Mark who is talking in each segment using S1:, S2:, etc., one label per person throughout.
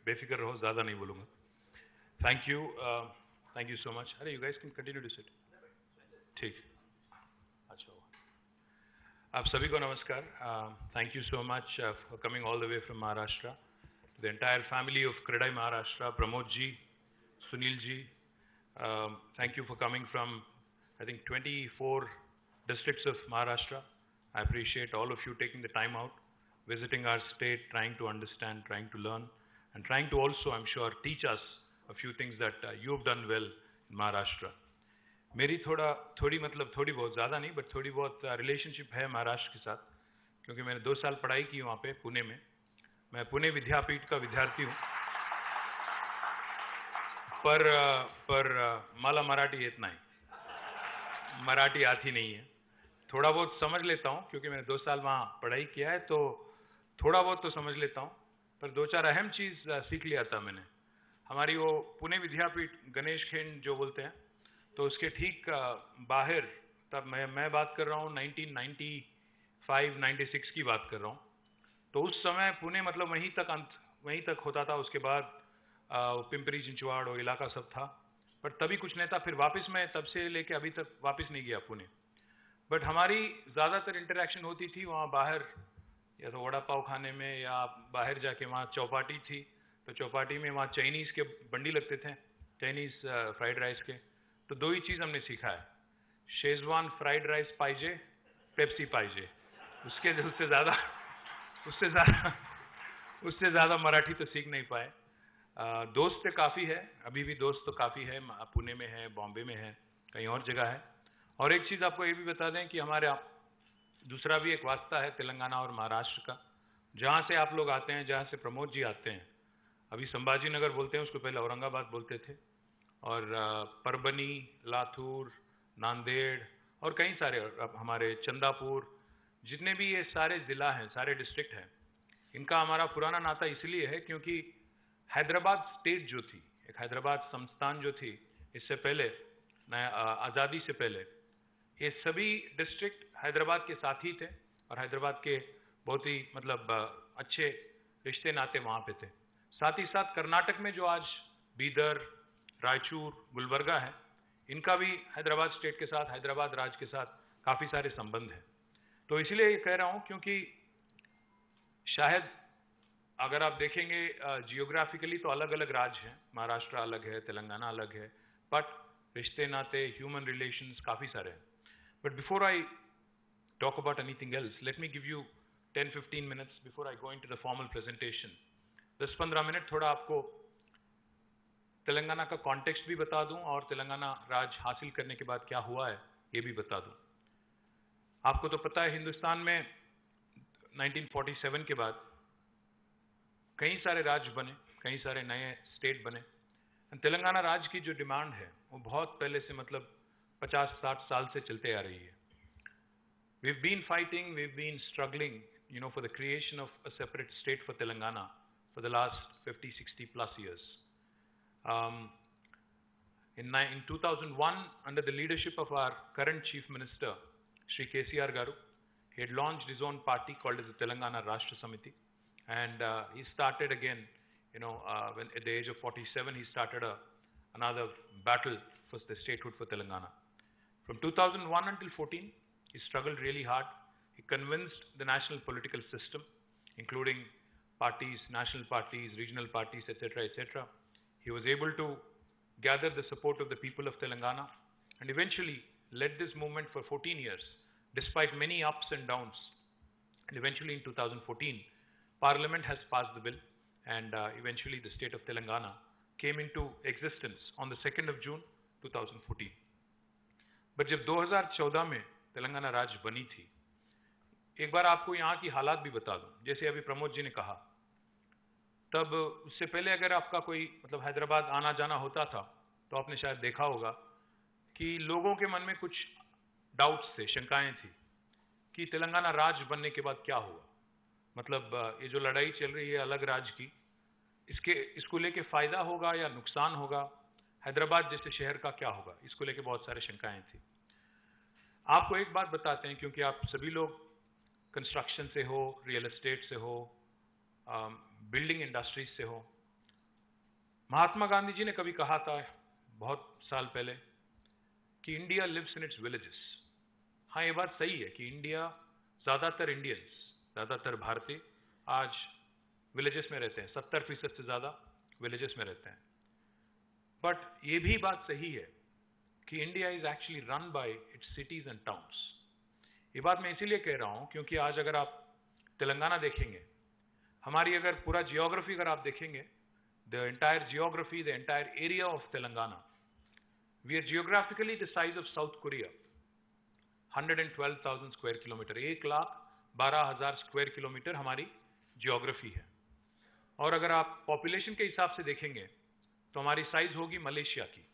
S1: बेफिक्र रहो, ज़्यादा नहीं बोलूँगा। Thank you so much. अरे you guys can continue to sit. ठीक, अच्छा हुआ। आप सभी को नमस्कार। Thank you so much for coming all the way from Maharashtra, the entire family of CREDAI Maharashtra, Pramod ji, Sunil ji, thank you for coming from, I think, 24 districts of Maharashtra. I appreciate all of you taking the time out, visiting our state, trying to understand, trying to learn, and trying to also, I'm sure, teach us a few things that you've done well in Maharashtra. मेरी थोड़ी बहुत, ज़्यादा नहीं, but थोड़ी बहुत relationship है महाराष्ट्र के साथ, क्योंकि मैंने 2 साल पढ़ाई की वहाँ पे पुणे में। मैं पुणे विद्यापीठ का विद्यार्थी हूँ, पर मला मराठी येत नाही, मराठी आती नहीं है। थोड़ा बहुत समझ लेता हूँ, क्योंकि मैंने 2 साल वहाँ पढ़ाई किया है, तो थोड़ा बहुत तो समझ लेता हूँ, पर 2-4 अहम चीज़ सीख लिया था मैंने। हमारी वो पुणे विद्यापीठ गणेश खिंड जो बोलते हैं, तो उसके ठीक बाहर, तब मैं बात कर रहा हूँ 1995-96 की बात कर रहा हूँ। तो उस समय पुणे मतलब वहीं तक होता था। उसके बाद पिंपरी चिंचवाड़ वो इलाका सब था, पर तभी कुछ नहीं था। फिर वापस मैं तब से लेके अभी तक वापस नहीं गया पुणे, बट हमारी ज़्यादातर इंटरेक्शन होती थी वहाँ बाहर, या तो वड़ा पाव खाने में, या बाहर जाके वहाँ चौपाटी थी, तो चौपाटी में वहाँ चाइनीज़ के बंडी लगते थे, चाइनीज़ फ्राइड राइस के। तो 2 ही चीज़ हमने सीखा है, शेजवान फ्राइड राइस पाइजे, पेप्सी पाइजे। उससे ज़्यादा मराठी तो सीख नहीं पाए। दोस्त तो काफ़ी है, अभी भी दोस्त तो काफ़ी है, पुणे में है, बॉम्बे में है, कहीं और जगह है। और एक चीज़ आपको ये भी बता दें कि हमारे दूसरा भी एक वास्ता है तेलंगाना और महाराष्ट्र का, जहाँ से आप लोग आते हैं, जहाँ से प्रमोद जी आते हैं। अभी संभाजी नगर बोलते हैं उसको, पहले औरंगाबाद बोलते थे, और परबनी, लातूर, नांदेड़ और कई सारे, हमारे चंदापुर, जितने भी ये सारे ज़िला हैं, सारे डिस्ट्रिक्ट हैं, इनका हमारा पुराना नाता इसलिए है क्योंकि हैदराबाद स्टेट जो थी, एक हैदराबाद संस्थान जो थी, इससे पहले आज़ादी से पहले ये सभी डिस्ट्रिक्ट हैदराबाद के साथ ही थे, और हैदराबाद के बहुत ही अच्छे रिश्ते नाते वहाँ पे थे। साथ ही साथ कर्नाटक में जो आज बीदर, रायचूर, गुलबर्गा है, इनका भी हैदराबाद स्टेट के साथ, हैदराबाद राज्य के साथ काफ़ी सारे संबंध हैं। तो इसलिए ये कह रहा हूँ क्योंकि शायद अगर आप देखेंगे जियोग्राफिकली तो अलग अलग राज्य हैं, महाराष्ट्र अलग है, तेलंगाना अलग है, बट रिश्ते नाते, ह्यूमन रिलेशंस काफ़ी सारे हैं। But before I talk about anything else, let me give you 10-15 minutes before I go into the formal presentation. 10-15 minute थोड़ा आपको तेलंगाना का कॉन्टेक्स्ट भी बता दूं, और तेलंगाना राज हासिल करने के बाद क्या हुआ है ये भी बता दूं। आपको तो पता है हिंदुस्तान में 1947 के बाद कई सारे राज्य बने, कई सारे नए स्टेट बने। तेलंगाना राज्य की जो डिमांड है वो बहुत पहले से 50-60 साल से चलते आ रही है। We've been fighting, we've been struggling, for the creation of a separate state for Telangana for the last 50-60 plus years. In 2001, under the leadership of our current Chief Minister, Shri KCR Garu, he had launched his own party called as the Telangana Rashtra Samiti, and he started again, when at the age of 47, he started another battle for the statehood for Telangana. From 2001 until 14, he struggled really hard. He convinced the national political system, including parties, national parties, regional parties, etc., etc. He was able to gather the support of the people of Telangana, and eventually led this movement for 14 years, despite many ups and downs. And eventually in 2014, Parliament has passed the bill, and eventually the state of Telangana came into existence on the 2nd of June 2014. But जब 2014 में तेलंगाना राज्य बनी थी, एक बार आपको यहाँ की हालात भी बता दूं। जैसे अभी प्रमोद जी ने कहा, तब उससे पहले अगर आपका कोई हैदराबाद आना जाना होता था, तो आपने शायद देखा होगा कि लोगों के मन में कुछ डाउट्स थे, शंकाएं थी कि तेलंगाना राज्य बनने के बाद क्या होगा। ये जो लड़ाई चल रही है अलग राज्य की, इसको लेके फायदा होगा या नुकसान होगा, हैदराबाद जैसे शहर का क्या होगा, इसको लेके बहुत सारे शंकाएं थी। आपको एक बात बताते हैं, क्योंकि आप सभी लोग कंस्ट्रक्शन से हो, रियल एस्टेट से हो, बिल्डिंग इंडस्ट्रीज से हो, महात्मा गांधी जी ने कभी कहा था बहुत साल पहले कि India lives in its villages. हाँ, ये बात सही है कि ज्यादातर भारतीय आज विलेजेस में रहते हैं, 70% से ज्यादा विलेजेस में रहते हैं। बट ये भी बात सही है कि India is actually run by it's cities and towns. ये बात मैं इसीलिए कह रहा हूं क्योंकि आज अगर आप तेलंगाना देखेंगे, हमारी अगर पूरा जियोग्राफी अगर आप देखेंगे, the entire geography, the entire area of Telangana, we are geographically the size of South Korea, 112,000 square kilometer, 1,12,000 square kilometre हमारी जियोग्राफी है। और अगर आप पॉपुलेशन के हिसाब से देखेंगे तो हमारी साइज होगी मलेशिया की।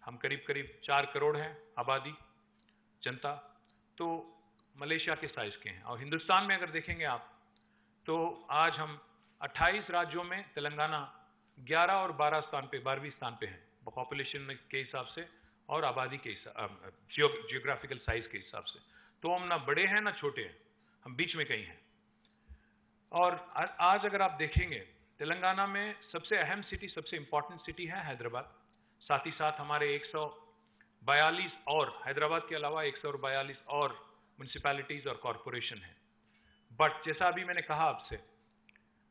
S1: हम करीब करीब 4 करोड़ हैं आबादी, जनता, तो मलेशिया के साइज के हैं। और हिंदुस्तान में अगर देखेंगे आप तो आज हम 28 राज्यों में तेलंगाना 11 और 12वीं स्थान पे हैं पॉपुलेशन के हिसाब से और आबादी के जियोग्राफिकल साइज के हिसाब से। तो हम ना बड़े हैं ना छोटे हैं, हम बीच में कहीं हैं। और आज अगर आप देखेंगे तेलंगाना में सबसे अहम सिटी, सबसे इंपॉर्टेंट सिटी है हैदराबाद। साथ ही साथ हमारे 142 और हैदराबाद के अलावा 142 और म्युनिसिपैलिटीज और कॉरपोरेशन है। बट जैसा अभी मैंने कहा आपसे,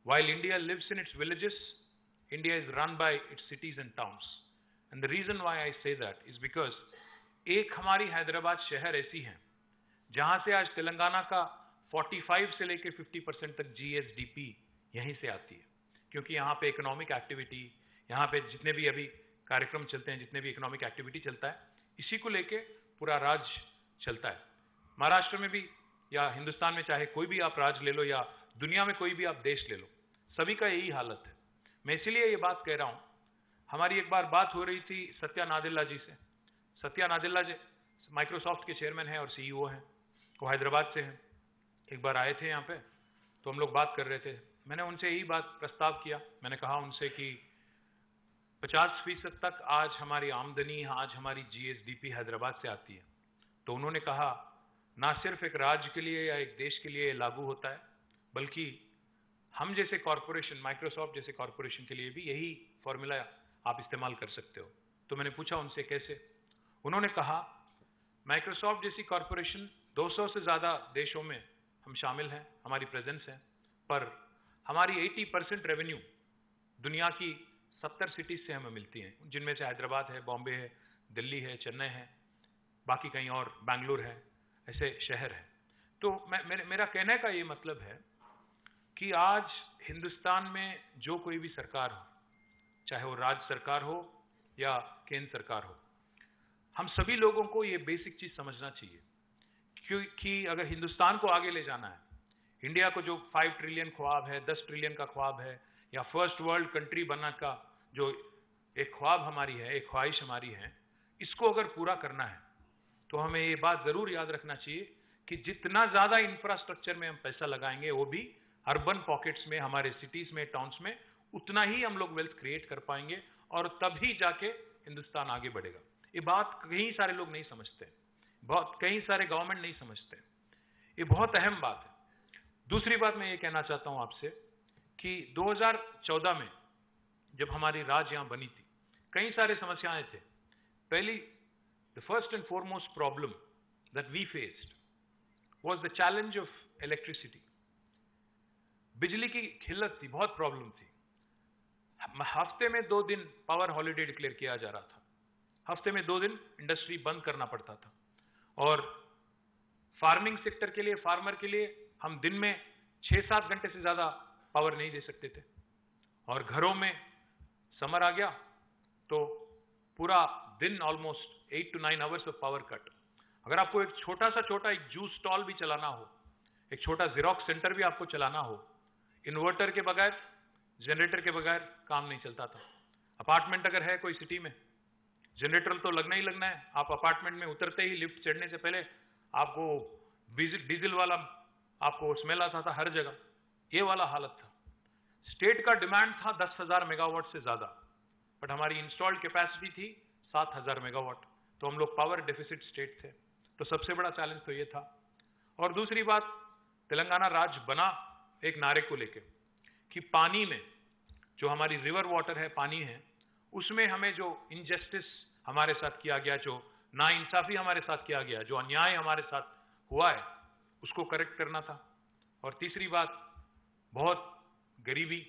S1: while India lives in its villages, India is run by its cities and towns. And the reason why I say that is because एक हमारी हैदराबाद शहर ऐसी है जहां से आज तेलंगाना का 45 से लेकर 50% तक GSDP यहीं से आती है। क्योंकि यहाँ पे इकोनॉमिक एक्टिविटी, यहाँ पे जितने भी अभी कार्यक्रम चलते हैं, जितने भी इकोनॉमिक एक्टिविटी चलता है, इसी को लेके पूरा राज्य चलता है। महाराष्ट्र में भी या हिंदुस्तान में चाहे कोई भी आप राज्य ले लो या दुनिया में कोई भी आप देश ले लो, सभी का यही हालत है। मैं इसीलिए ये बात कह रहा हूं। हमारी एक बार बात हो रही थी सत्या नादेला जी से। सत्या नादेला जी माइक्रोसॉफ्ट के चेयरमैन हैं और CEO हैं, वो हैदराबाद से हैं। एक बार आए थे यहाँ पे तो हम लोग बात कर रहे थे। मैंने उनसे यही बात प्रस्ताव किया। मैंने कहा उनसे कि 50% तक आज हमारी आमदनी, आज हमारी GSDP हैदराबाद से आती है। तो उन्होंने कहा ना सिर्फ एक राज्य के लिए या एक देश के लिए लागू होता है, बल्कि हम जैसे कॉरपोरेशन, माइक्रोसॉफ्ट जैसे कॉरपोरेशन के लिए भी यही फॉर्मूला आप इस्तेमाल कर सकते हो। तो मैंने पूछा उनसे कैसे। उन्होंने कहा माइक्रोसॉफ्ट जैसी कॉरपोरेशन 200 से ज्यादा देशों में हम शामिल हैं, हमारी प्रेजेंस है, पर हमारी 80% रेवेन्यू दुनिया की 70 सिटीज से हमें मिलती हैं, जिनमें से हैदराबाद है, बॉम्बे है, दिल्ली है, चेन्नई है, बाकी कहीं और बैंगलोर है, ऐसे शहर है। तो मेरा कहने का ये मतलब है कि आज हिंदुस्तान में जो कोई भी सरकार हो, चाहे वो राज्य सरकार हो या केंद्र सरकार हो, हम सभी लोगों को ये बेसिक चीज समझना चाहिए क्योंकि अगर हिंदुस्तान को आगे ले जाना है, इंडिया को जो 5 ट्रिलियन ख्वाब है, 10 ट्रिलियन का ख्वाब है, या फर्स्ट वर्ल्ड कंट्री बनने का जो एक ख्वाब हमारी है, एक ख्वाहिश हमारी है, इसको अगर पूरा करना है तो हमें ये बात जरूर याद रखना चाहिए कि जितना ज्यादा इंफ्रास्ट्रक्चर में हम पैसा लगाएंगे, वो भी अर्बन पॉकेट्स में, हमारे सिटीज में, टाउन्स में, उतना ही हम लोग वेल्थ क्रिएट कर पाएंगे और तभी जाके हिंदुस्तान आगे बढ़ेगा। ये बात कई सारे लोग नहीं समझते, कई सारे गवर्नमेंट नहीं समझते। ये बहुत अहम बात है। दूसरी बात मैं ये कहना चाहता हूं आपसे कि 2014 में जब हमारी राज्य यहां बनी थी, कई सारे समस्याएं थे। पहली, the first and foremost problem that we faced was the challenge of electricity. बिजली की किल्लत थी, बहुत प्रॉब्लम थी। हफ्ते में 2 दिन पावर हॉलिडे डिक्लेयर किया जा रहा था, हफ्ते में 2 दिन इंडस्ट्री बंद करना पड़ता था। और फार्मिंग सेक्टर के लिए, फार्मर के लिए हम दिन में 6-7 घंटे से ज्यादा पावर नहीं दे सकते थे। और घरों में समर आ गया तो पूरा दिन almost 8 to 9 hours of power cut. अगर आपको एक छोटा एक जूस स्टॉल भी चलाना हो, एक छोटा जेरोक्स सेंटर भी आपको चलाना हो, इन्वर्टर के बगैर, जनरेटर के बगैर काम नहीं चलता था। अपार्टमेंट अगर है कोई सिटी में, जनरेटर तो लगना ही लगना है। आप अपार्टमेंट में उतरते ही लिफ्ट चढ़ने से पहले आपको डीजल वाला आपको स्मेल आता था हर जगह, ये वाला हालत था। स्टेट का डिमांड था 10,000 मेगावाट से ज्यादा, बट हमारी इंस्टॉल्ड कैपेसिटी थी 7,000 मेगावाट, तो हम लोग पावर डेफिसिट स्टेट थे। तो सबसे बड़ा चैलेंज तो ये था। और दूसरी बात, तेलंगाना राज्य बना एक नारे को लेके कि पानी में, जो हमारी रिवर वाटर है, पानी है, उसमें हमें जो इनजस्टिस हमारे साथ किया गया, जो नाइंसाफी हमारे साथ किया गया, जो अन्याय हमारे साथ हुआ है, उसको करेक्ट करना था। और तीसरी बात, बहुत गरीबी,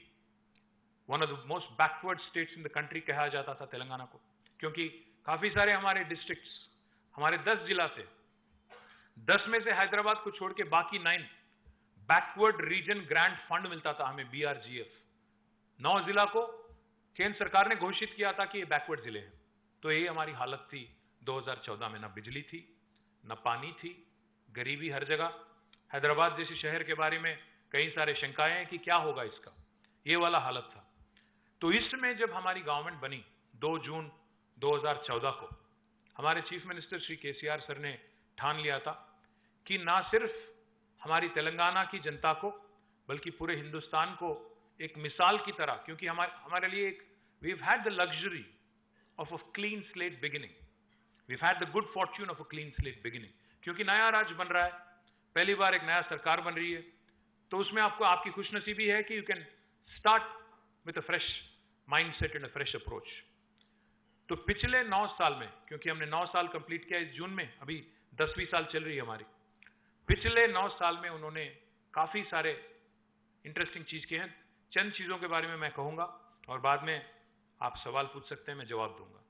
S1: one of the most backward states in the country कहा जाता था तेलंगाना को, क्योंकि काफी सारे हमारे डिस्ट्रिक्ट्स, हमारे 10 जिला थे, 10 में से हैदराबाद को छोड़ के बाकी 9 बैकवर्ड रीजन ग्रांट फंड मिलता था हमें, BRGF। 9 जिला को केंद्र सरकार ने घोषित किया था कि ये बैकवर्ड जिले हैं। तो ये हमारी हालत थी 2014 में, ना बिजली थी, ना पानी थी, गरीबी हर जगह। हैदराबाद जैसे शहर के बारे में कई सारे शंकाएं हैं कि क्या होगा इसका, ये वाला हालत था। तो इसमें जब हमारी गवर्नमेंट बनी 2 जून 2014 को, हमारे chief minister Shri KCR sir ने ठान लिया था कि ना सिर्फ हमारी तेलंगाना की जनता को बल्कि पूरे हिंदुस्तान को एक मिसाल की तरह, क्योंकि हमारे लिए एक we've had the luxury of a clean slate beginning, we've had the good fortune of a clean slate beginning, क्योंकि नया राज्य बन रहा है, पहली बार एक नया सरकार बन रही है, तो उसमें आपको आपकी खुशनसीबी है कि you can start with a fresh mindset and a fresh approach. तो पिछले 9 साल में, क्योंकि हमने 9 साल कंप्लीट किया इस जून में, अभी 10वीं साल चल रही है हमारी, पिछले 9 साल में उन्होंने काफी सारे इंटरेस्टिंग चीज किए हैं। चंद चीजों के बारे में मैं कहूंगा और बाद में आप सवाल पूछ सकते हैं, मैं जवाब दूंगा।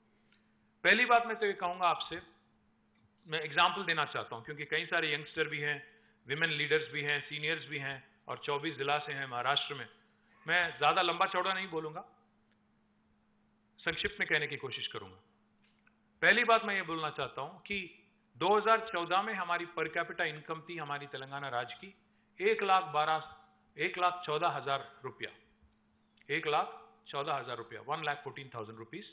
S1: पहली बात मैं तो ये कहूंगा आपसे, मैं एग्जाम्पल देना चाहता हूं, क्योंकि कई सारे यंगस्टर भी हैं, विमेन लीडर्स भी हैं, सीनियर्स भी हैं, और 24 जिला से हैं महाराष्ट्र में। मैं ज्यादा लंबा चौड़ा नहीं बोलूंगा, संक्षिप्त में कहने की कोशिश करूंगा। पहली बात मैं ये बोलना चाहता हूं कि 2014 में हमारी पर कैपिटा इनकम थी हमारी तेलंगाना राज्य की 1,14,000 रुपया, 1,14,000 रुपया, 1,14,000 rupees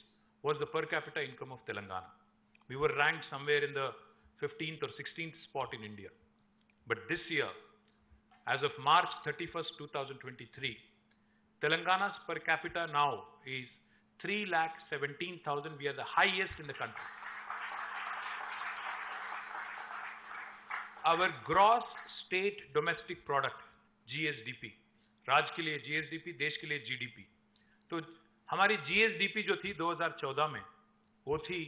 S1: was the per capita income of Telangana. We were ranked somewhere in the 15th or 16th spot in India. But this year, as of March 31st, 2023, Telangana's per capita now is 3,17,000. We are the highest in the country. Our gross state domestic product, GSDP, राज्य के लिए GSDP, देश के लिए GDP, तो हमारी GSDP जो थी 2014 में, वो थी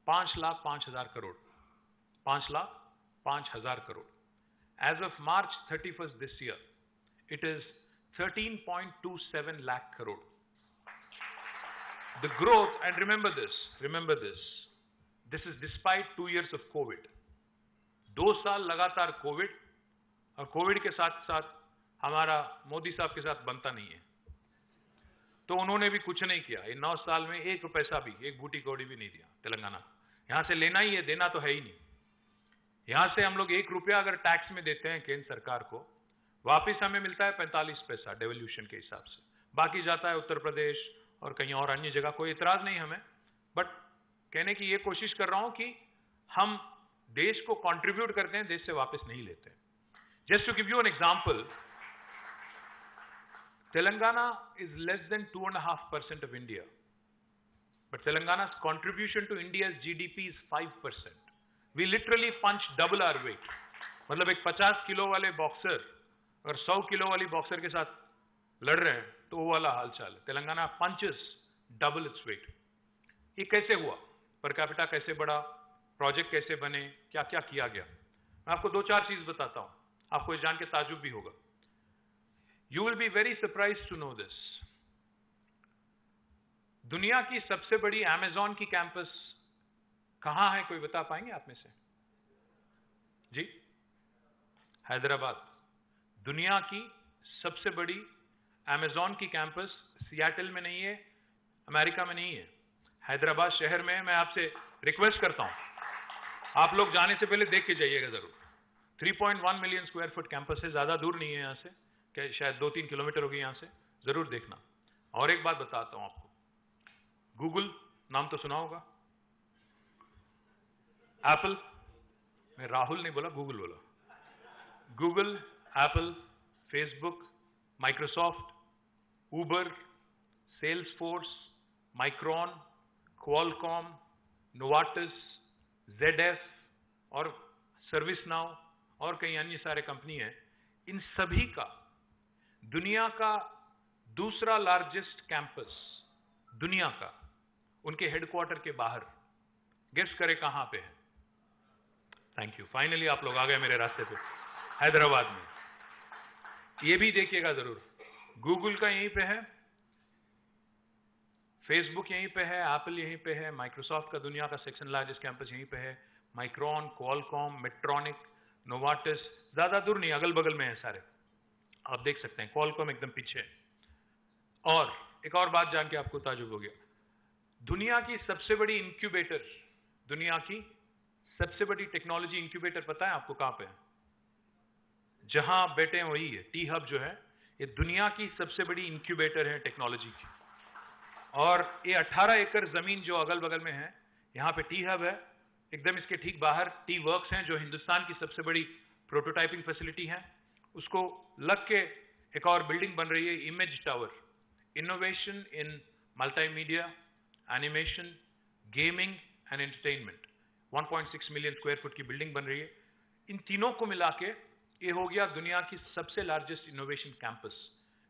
S1: 5,05,000 crore, 5,05,000 crore. As of March 31st this year, it is 13.27 lakh crore. The growth, and remember this, this is despite 2 years of COVID. 2 साल लगातार कोविड, और कोविड के साथ साथ हमारा मोदी साहब के साथ बनता नहीं है, तो उन्होंने भी कुछ नहीं किया। इन 9 साल में 1 पैसा भी, 1 बूटी कौड़ी भी नहीं दिया तेलंगाना। यहां से लेना ही है, देना तो है ही नहीं। यहां से हम लोग 1 रुपया अगर टैक्स में देते हैं केंद्र सरकार को, वापिस हमें मिलता है 45 पैसा डेवल्यूशन के हिसाब से, बाकी जाता है उत्तर प्रदेश और कहीं और अन्य जगह। कोई इतराज नहीं हमें, बट कहने की ये कोशिश कर रहा हूं कि हम देश को कंट्रीब्यूट करते हैं, देश से वापस नहीं लेते। Just to give you an example, Telangana is less than 2.5% of India, but Telangana's contribution to India's GDP is 5%. We literally punch double our weight. मतलब एक 50 किलो वाले बॉक्सर और 100 किलो वाली बॉक्सर के साथ लड़ रहे हैं, तो वो वाला हालचाल है। Telangana punches double its weight. ये कैसे हुआ? पर कैपिटा कैसे बढ़ा? प्रोजेक्ट कैसे बने? क्या क्या किया गया? मैं आपको 2-4 चीज बताता हूं, आपको ये जान के ताजुब भी होगा। You will be very surprised to know this. दुनिया की सबसे बड़ी अमेज़न की कैंपस कहां है, कोई बता पाएंगे आप में से? जी, हैदराबाद। दुनिया की सबसे बड़ी अमेज़न की कैंपस सियाटल में नहीं है, अमेरिका में नहीं है, हैदराबाद शहर में है। मैं आपसे रिक्वेस्ट करता हूं, आप लोग जाने से पहले देख के जाइएगा जरूर। 3.1 मिलियन स्क्वायर फुट कैंपस है, ज्यादा दूर नहीं है यहां से, शायद 2-3 किलोमीटर होगी यहां से, जरूर देखना। और एक बात बताता हूं आपको, गूगल नाम तो सुना होगा, एप्पल, मैं राहुल नहीं बोला, गूगल बोला। Google, Apple, Facebook, Microsoft, Uber, Salesforce, Micron, Qualcomm, Novartis, ZF और सर्विस नाउ और कई अन्य सारे कंपनी हैं। इन सभी का दुनिया का दूसरा लार्जेस्ट कैंपस, दुनिया का उनके हेडक्वार्टर के बाहर। गेस करें कहां पे है? थैंक यू, फाइनली आप लोग आ गए मेरे रास्ते पे, हैदराबाद में। ये भी देखिएगा जरूर, गूगल का यहीं पे है, फेसबुक यहीं पे है, एप्पल यहीं पे है, माइक्रोसॉफ्ट का दुनिया का सेक्शन लार्जेस्ट कैंपस यहीं पे है, माइक्रॉन, क्वालकॉम, मेट्रॉनिक, नोवार्टिस, ज्यादा दूर नहीं, अगल बगल में है सारे, आप देख सकते हैं। क्वालकॉम एकदम पीछे है। और एक और बात जान के आपको ताजुब हो गया, दुनिया की सबसे बड़ी इंक्यूबेटर, दुनिया की सबसे बड़ी टेक्नोलॉजी इंक्यूबेटर पता है आपको कहां पे है? जहां आप बैठे हैं वही है, टी हब जो है, ये दुनिया की सबसे बड़ी इंक्यूबेटर है टेक्नोलॉजी की। और ये 18 एकड़ जमीन जो अगल बगल में है, यहां पे टी हब है, एकदम इसके ठीक बाहर टी वर्क्स हैं जो हिंदुस्तान की सबसे बड़ी प्रोटोटाइपिंग फैसिलिटी है। उसको लग के एक और बिल्डिंग बन रही है, image tower, innovation in multimedia, animation, gaming and entertainment. 1.6 million square foot की बिल्डिंग बन रही है। इन तीनों को मिला के ये हो गया दुनिया की सबसे लार्जेस्ट इनोवेशन कैंपस।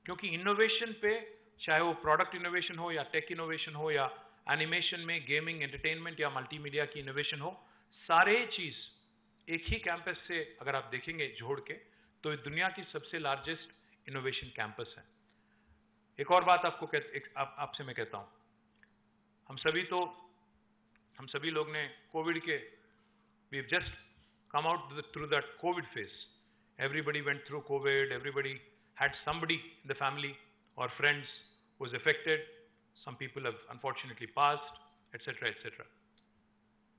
S1: क्योंकि इनोवेशन पे, चाहे वो प्रोडक्ट इनोवेशन हो या टेक इनोवेशन हो या एनिमेशन में गेमिंग, एंटरटेनमेंट या मल्टीमीडिया की इनोवेशन हो, सारे चीज एक ही कैंपस से अगर आप देखेंगे जोड़ के, तो ये दुनिया की सबसे लार्जेस्ट इनोवेशन कैंपस है। एक और बात आपसे मैं कहता हूं, हम सभी लोग ने कोविड के, we have just come out through that COVID phase. Everybody went through COVID, everybody had somebody in the family or friends who was affected. Some people have unfortunately passed, etc., etc.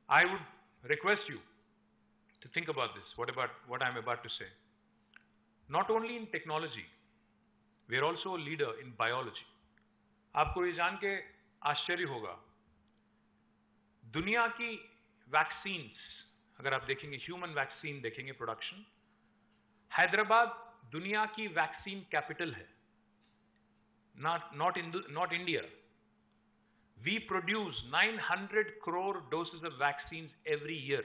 S1: I would request you to think about this, what I'm about to say. Not only in technology, we are also a leader in biology. आपको ये जान के आश्चर्य होगा, दुनिया की vaccines अगर आप देखेंगे, ह्यूमन वैक्सीन देखेंगे प्रोडक्शन, हैदराबाद दुनिया की वैक्सीन कैपिटल है, not India. We produce 900 crore doses of vaccines every year,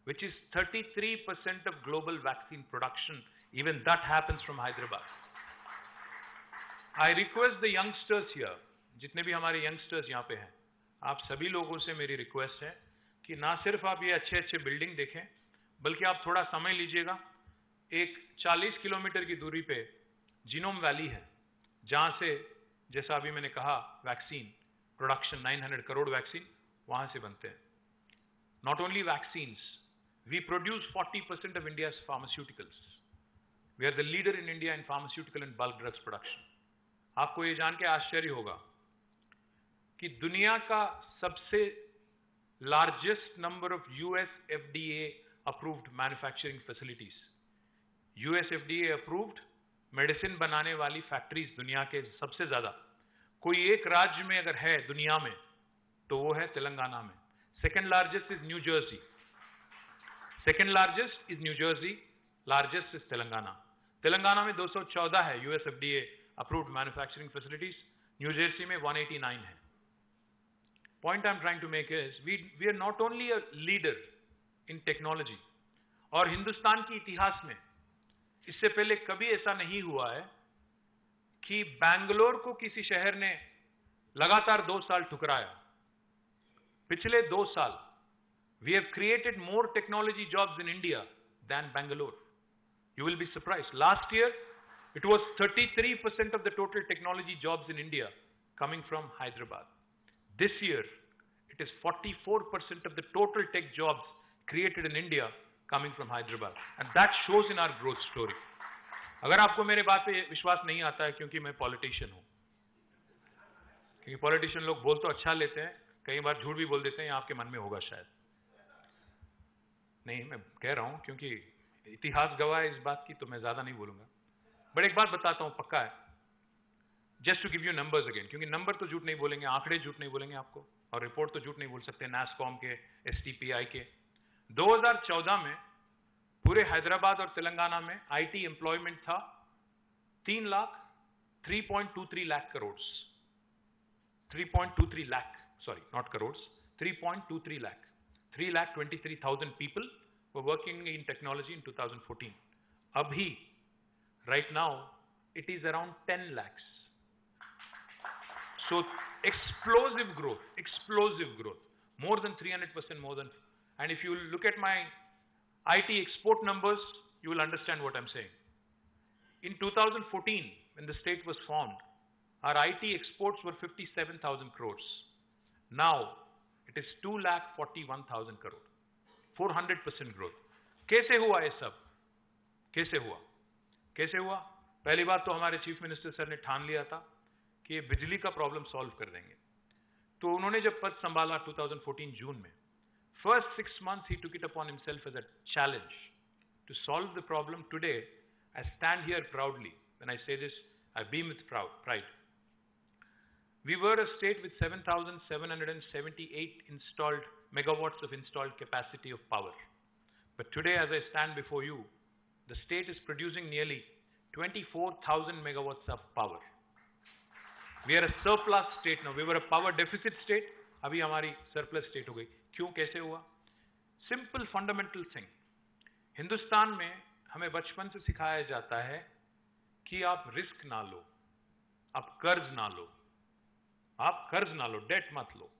S1: which is 33% of global vaccine production. Even that happens from Hyderabad. I request the youngsters here, जितने भी हमारे youngsters यहाँ पे हैं, आप सभी लोगों से मेरी रिक्वेस्ट है कि ना सिर्फ आप ये अच्छे अच्छे बिल्डिंग देखें, बल्कि आप थोड़ा समय लीजिएगा। एक 40 किलोमीटर की दूरी पे जीनोम वैली है, जहां से, जैसा अभी मैंने कहा, वैक्सीन प्रोडक्शन 900 करोड़ वैक्सीन वहां से बनते हैं। Not only vaccines, we produce 40% of India's pharmaceuticals. We are the leader in India in pharmaceutical and bulk drugs production. आपको ये जान के आश्चर्य होगा कि दुनिया का सबसे largest number of US FDA approved manufacturing facilities, US FDA approved medicine बनाने वाली फैक्ट्रीज दुनिया के सबसे ज्यादा, कोई एक राज्य में अगर है दुनिया में तो वो है तेलंगाना में। Second largest is new Jersey, largest is Telangana. Telangana में 214 है US FDA approved manufacturing facilities, new Jersey में 189 है। Point I'm trying to make is, we are not only a leader in technology, और हिंदुस्तान के इतिहास में इससे पहले कभी ऐसा नहीं हुआ है कि बैंगलोर को किसी शहर ने लगातार 2 साल ठुकराया। पिछले 2 साल we have created more technology jobs in India than Bangalore. You will be surprised. Last year, it was 33% of the total technology jobs in India coming from Hyderabad. This year, it is 44% of the total tech jobs created in India coming from Hyderabad. And that shows in our growth story. अगर आपको मेरे बात पे विश्वास नहीं आता है, क्योंकि मैं पॉलिटिशियन हूं, क्योंकि पॉलिटिशियन लोग बोल तो अच्छा लेते हैं, कई बार झूठ भी बोल देते हैं, आपके मन में होगा शायद। नहीं, मैं कह रहा हूं क्योंकि इतिहास गवाह है इस बात की, तो मैं ज्यादा नहीं बोलूंगा। बट एक बात बताता हूं, पक्का है, just to give you numbers again, क्योंकि नंबर तो झूठ नहीं बोलेंगे, आंकड़े झूठ नहीं बोलेंगे आपको, और रिपोर्ट तो झूठ नहीं बोल सकते NASSCOM के, STPI के। 2014 में पूरे हैदराबाद और तेलंगाना में IT एम्प्लॉयमेंट था 3.23 lakh crore, 3.23 lakh, sorry not crore, 3.23 lakh, 3,23,000 people were working in technology in 2014. Abhi, right now, it is around 10 lakhs. So explosive growth, more than 300% more than. And if you look at my IT export numbers, you will understand what I'm saying. In 2014, when the state was formed, our IT exports were 57,000 crores. Now it is 2,41,000 crore, 400% growth. कैसे हुआ ये सब? कैसे हुआ? पहली बात तो हमारे चीफ मिनिस्टर सर ने ठान लिया था कि ये बिजली का प्रॉब्लम सॉल्व कर देंगे। तो उन्होंने जब पद संभाला 2014 जून में, first 6 months he took it upon himself as a challenge to solve the problem. Today I stand here proudly. When I say this, I beam with pride. We were a state with 7,778 installed megawatts of installed capacity of power. But today, as I stand before you, the state is producing nearly 24,000 megawatts of power. We are a surplus state now. We were a power deficit state. अभी हमारी surplus state हो गई. क्यों? कैसे हुआ? Simple fundamental thing. Hindustan में हमें बचपन से सिखाया जाता है कि आप रिस्क ना लो, आप कर्ज ना लो, डेट मत लो,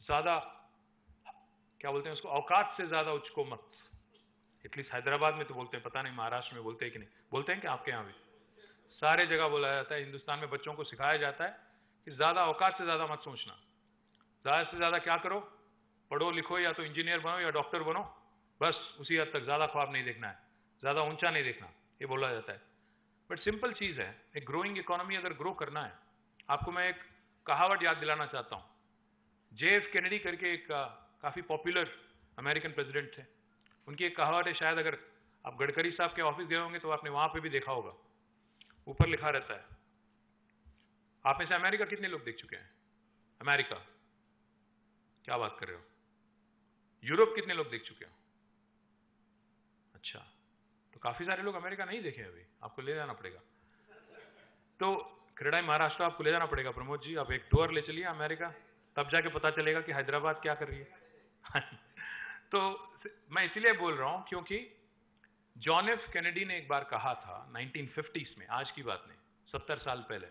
S1: ज्यादा क्या बोलते हैं उसको, औकात से ज्यादा उचको मत। एटलीस्ट हैदराबाद में तो बोलते हैं, पता नहीं महाराष्ट्र में बोलते हैं कि नहीं, बोलते हैं कि आपके यहाँ भी सारे जगह बोला जाता है। हिंदुस्तान में बच्चों को सिखाया जाता है कि ज्यादा औकात से ज्यादा मत सोचना, ज्यादा से ज्यादा क्या करो, पढ़ो लिखो, या तो इंजीनियर बनो या डॉक्टर बनो, बस उसी हद तक, ज्यादा ख्वाब नहीं देखना है, ज्यादा ऊंचा नहीं देखना, ये बोला जाता है। बट सिंपल चीज है, एक ग्रोइंग इकोनॉमी अगर ग्रो करना है, आपको मैं एक कहावत याद दिलाना चाहता हूं। JF केनेडी करके एक काफी पॉपुलर अमेरिकन प्रेसिडेंट थे, उनकी एक कहावत है, शायद अगर आप गडकरी साहब के ऑफिस गए होंगे तो आपने वहां पे भी देखा होगा, ऊपर लिखा रहता है। आप में से अमेरिका कितने लोग देख चुके हैं? अमेरिका, क्या बात कर रहे हो? यूरोप कितने लोग देख चुके हो? अच्छा, तो काफी सारे लोग अमेरिका नहीं देखे अभी, आपको ले जाना पड़ेगा। तो क्रेडाई महाराष्ट्र आपको ले जाना पड़ेगा प्रमोद जी, आप एक टूर ले चलिए अमेरिका, तब जाके पता चलेगा कि हैदराबाद क्या कर रही है। तो मैं इसलिए बोल रहा हूं क्योंकि जॉन एफ कैनेडी ने एक बार कहा था 1950s में, आज की बात नहीं, 70 साल पहले।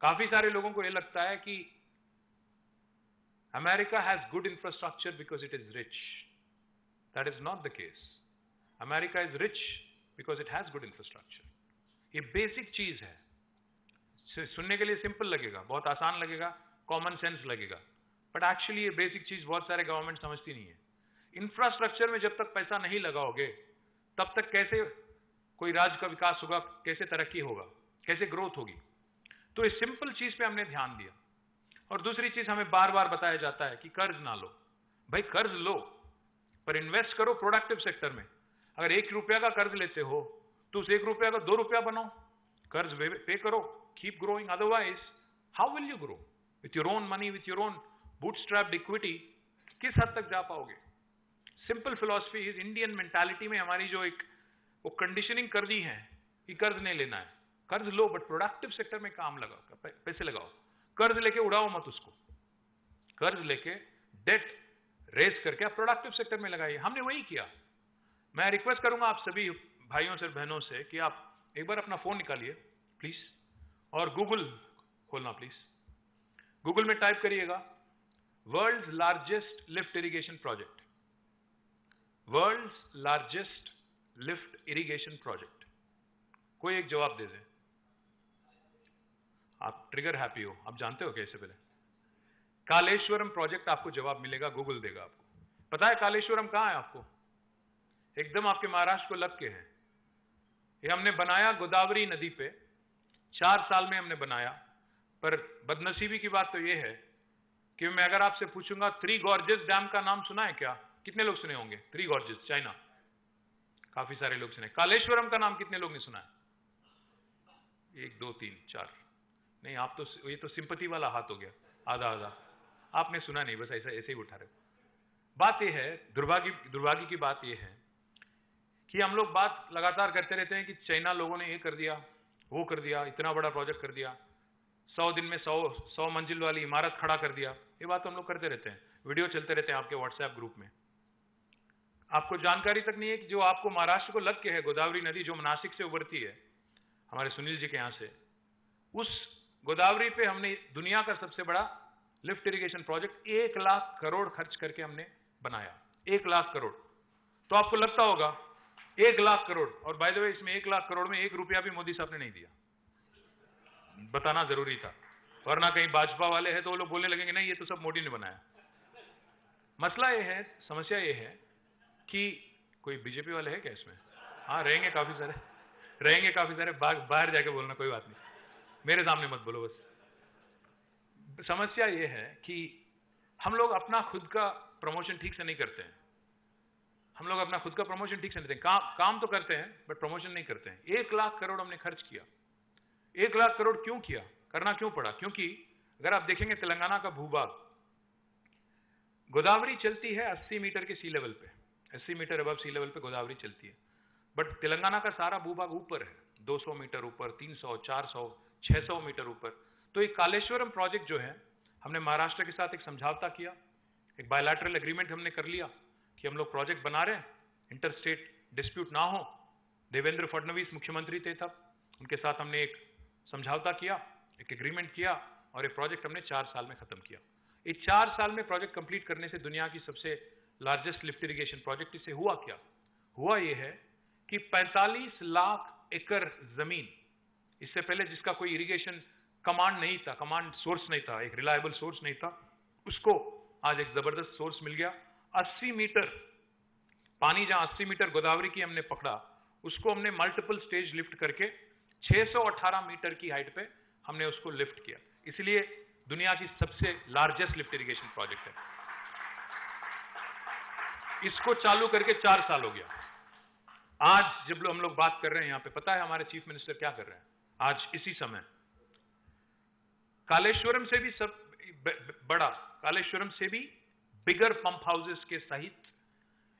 S1: काफी सारे लोगों को यह लगता है कि America has good infrastructure because it is rich. That is not the case. America is rich because it has good infrastructure. ये बेसिक चीज है, सुनने के लिए सिंपल लगेगा, बहुत आसान लगेगा, कॉमन सेंस लगेगा, बट एक्चुअली ये बेसिक चीज बहुत सारे गवर्नमेंट समझती नहीं है। इंफ्रास्ट्रक्चर में जब तक पैसा नहीं लगाओगे तब तक कैसे कोई राज्य का विकास होगा, कैसे तरक्की होगा, कैसे ग्रोथ होगी? तो इस सिंपल चीज पे हमने ध्यान दिया। और दूसरी चीज हमें बार बार बताया जाता है कि कर्ज ना लो। भाई कर्ज लो, पर इन्वेस्ट करो प्रोडक्टिव सेक्टर में। अगर 1 रुपया का कर्ज लेते हो तो उस 1 रुपया का 2 रुपया बनाओ, कर्ज पे करो, keep growing. Otherwise how will you grow? With your own money, with your own bootstrapped equity किस हद तक जा पाओगे? Simple philosophy is, Indian mentality में हमारी जो एक वो कंडीशनिंग कर दी है कि कर्ज नहीं लेना है। कर्ज लो बट प्रोडक्टिव सेक्टर में काम लगाओ, पैसे लगाओ। कर्ज लेके उड़ाओ मत उसको, कर्ज लेके डेट रेज करके आप प्रोडक्टिव सेक्टर में लगाइए। हमने वही किया। मैं रिक्वेस्ट करूंगा आप सभी भाइयों से बहनों से कि आप एक बार अपना फोन निकालिए प्लीज, और गूगल खोलना प्लीज। गूगल में टाइप करिएगा world's largest lift irrigation project, world's largest lift irrigation project. कोई एक जवाब दे दे। आप ट्रिगर हैप्पी हो, आप जानते हो कैसे? पहले कालेश्वरम प्रोजेक्ट आपको जवाब मिलेगा, गूगल देगा आपको। पता है कालेश्वरम कहां है आपको? एकदम आपके महाराष्ट्र को लग के है। ये हमने बनाया गोदावरी नदी पे, 4 साल में हमने बनाया। पर बदनसीबी की बात तो ये है कि मैं अगर आपसे पूछूंगा 3 गॉर्जेस डैम का नाम सुना है क्या? कितने लोग सुने होंगे? 3 गॉर्जेस, चाइना, काफी सारे लोग सुने। कालेश्वरम का नाम कितने लोग ने सुना है? 1 2 3 4 नहीं, आप तो, ये तो सिंपैथी वाला हाथ हो गया, आधा आधा। आपने सुना नहीं, बस ऐसे ही उठा रहे। बात यह है, दुर्भाग्य की बात यह है कि हम लोग बात लगातार करते रहते हैं कि चाइना लोगों ने ये कर दिया, वो कर दिया, इतना बड़ा प्रोजेक्ट कर दिया, 100 दिन में 100 मंजिल वाली इमारत खड़ा कर दिया। ये बात हम लोग करते रहते हैं, वीडियो चलते रहते हैं आपके व्हाट्सएप ग्रुप में। आपको जानकारी तक नहीं है कि जो आपको महाराष्ट्र को लग के है गोदावरी नदी, जो नासिक से उभरती है हमारे सुनील जी के यहां से, उस गोदावरी पे हमने दुनिया का सबसे बड़ा lift irrigation project 1 lakh crore खर्च करके हमने बनाया। 1 लाख करोड़। तो आपको लगता होगा 1 लाख करोड़, और बाय द वे इसमें 1 लाख करोड़ में 1 रुपया भी मोदी साहब ने नहीं दिया, बताना जरूरी था, वरना कहीं भाजपा वाले हैं तो वो लोग बोलने लगेंगे नहीं ये तो सब मोदी ने बनाया। मसला ये है, समस्या ये है कि कोई बीजेपी वाले है क्या इसमें? हाँ रहेंगे काफी सारे, रहेंगे काफी सारे, बाहर जाके बोलना, कोई बात नहीं, मेरे सामने मत बोलो बस। समस्या ये है कि हम लोग अपना खुद का प्रमोशन ठीक से नहीं करते हैं। हम लोग अपना खुद का प्रमोशन ठीक से नहीं करते हैं। काम तो करते हैं बट प्रमोशन नहीं करते हैं। 1 लाख करोड़ हमने खर्च किया। 1 लाख करोड़ क्यों किया, करना क्यों पड़ा? क्योंकि अगर आप देखेंगे तेलंगाना का भूभाग, गोदावरी चलती है 80 मीटर के सी लेवल पे, 80 मीटर अबव सी लेवल पे गोदावरी चलती है, बट तेलंगाना का सारा भूभाग ऊपर है, 200 मीटर ऊपर, 300, 400, 600 मीटर ऊपर। तो एक कालेश्वरम प्रोजेक्ट जो है, हमने महाराष्ट्र के साथ एक समझौता किया, एक बायलैटरल एग्रीमेंट हमने कर लिया कि हम लोग प्रोजेक्ट बना रहे हैं, इंटर स्टेट डिस्प्यूट ना हो। देवेंद्र फडणवीस मुख्यमंत्री थे तब, उनके साथ हमने एक समझौता किया, एक एग्रीमेंट किया, और एक प्रोजेक्ट हमने 4 साल में खत्म किया। इस 4 साल में प्रोजेक्ट कंप्लीट करने से दुनिया की सबसे लार्जेस्ट लिफ्ट इरिगेशन प्रोजेक्ट, इससे हुआ क्या? हुआ यह है कि 45 लाख एकड़ जमीन, इससे पहले जिसका कोई इरिगेशन कमांड नहीं था, कमांड सोर्स नहीं था, एक रिलायबल सोर्स नहीं था, उसको आज एक जबरदस्त सोर्स मिल गया। 80 मीटर पानी, जहां 80 मीटर गोदावरी की हमने पकड़ा, उसको हमने मल्टीपल स्टेज लिफ्ट करके 618 मीटर की हाइट पे हमने उसको लिफ्ट किया। इसलिए दुनिया की सबसे लार्जेस्ट लिफ्ट इरिगेशन प्रोजेक्ट है। इसको चालू करके 4 साल हो गया। आज जब हम लोग बात कर रहे हैं यहां पे, पता है हमारे चीफ मिनिस्टर क्या कर रहे हैं? आज इसी समय कालेश्वरम से भी सब बड़ा, कालेश्वरम से भी बिगर पंप हाउसेस के सहित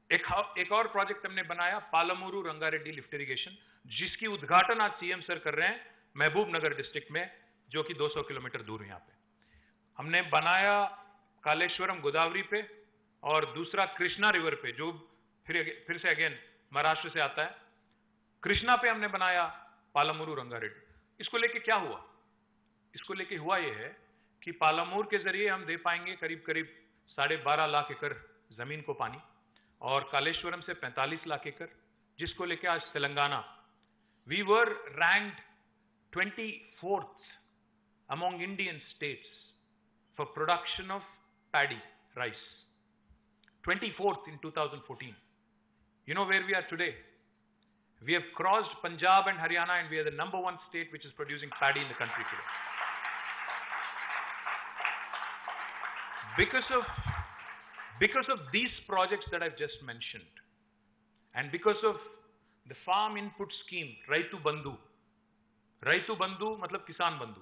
S1: एक और प्रोजेक्ट हमने बनाया, पालमूरू रंगारेड्डी लिफ्ट इरिगेशन, जिसकी उद्घाटन आज सीएम सर कर रहे हैं महबूब नगर डिस्ट्रिक्ट में, जो कि 200 किलोमीटर दूर है। यहां पे हमने बनाया कालेश्वरम गोदावरी पे, और दूसरा कृष्णा रिवर पे, जो फिर से अगेन महाराष्ट्र से आता है। कृष्णा पे हमने बनाया पालमूरू रंगारेड्डी। इसको लेके क्या हुआ? इसको लेके हुआ यह है कि पालमूर के जरिए हम दे पाएंगे करीब करीब 12.5 लाख एकड़ जमीन को पानी, और कालेश्वरम से 45 लाख एकड़, जिसको लेके आज Telangana, we were ranked 24th among Indian states for production of paddy rice, 24th in 2014. You know where we are today? We have crossed Punjab and Haryana, and we are the #1 state which is producing paddy in the country today. Because of these projects that I've just mentioned, and because of the farm input scheme, Raitu Bandhu मतलब किसान बंधु।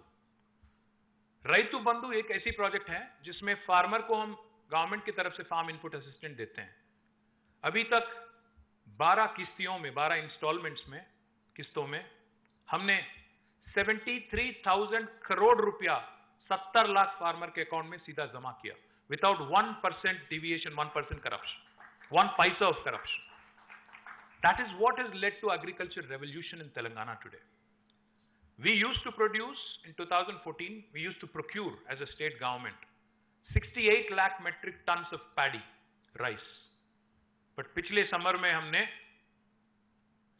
S1: रैतु बंधु एक ऐसी project है जिसमें farmer को हम गवर्नमेंट की तरफ से फार्म इनपुट असिस्टेंट देते हैं। अभी तक 12 किस्तों में, 12 इंस्टॉलमेंट्स में, किस्तों में हमने 73,000 करोड़ रुपया 70 लाख फार्मर के अकाउंट में सीधा जमा किया, विदाउट 1% डिविएशन, 1% करप्शन, 1 पैसा of corruption. That is what has led to agriculture revolution in Telangana today. We used to produce, in 2014, we used to procure as a state government 68 lakh metric tons of paddy, rice. But पिछले summer में हमने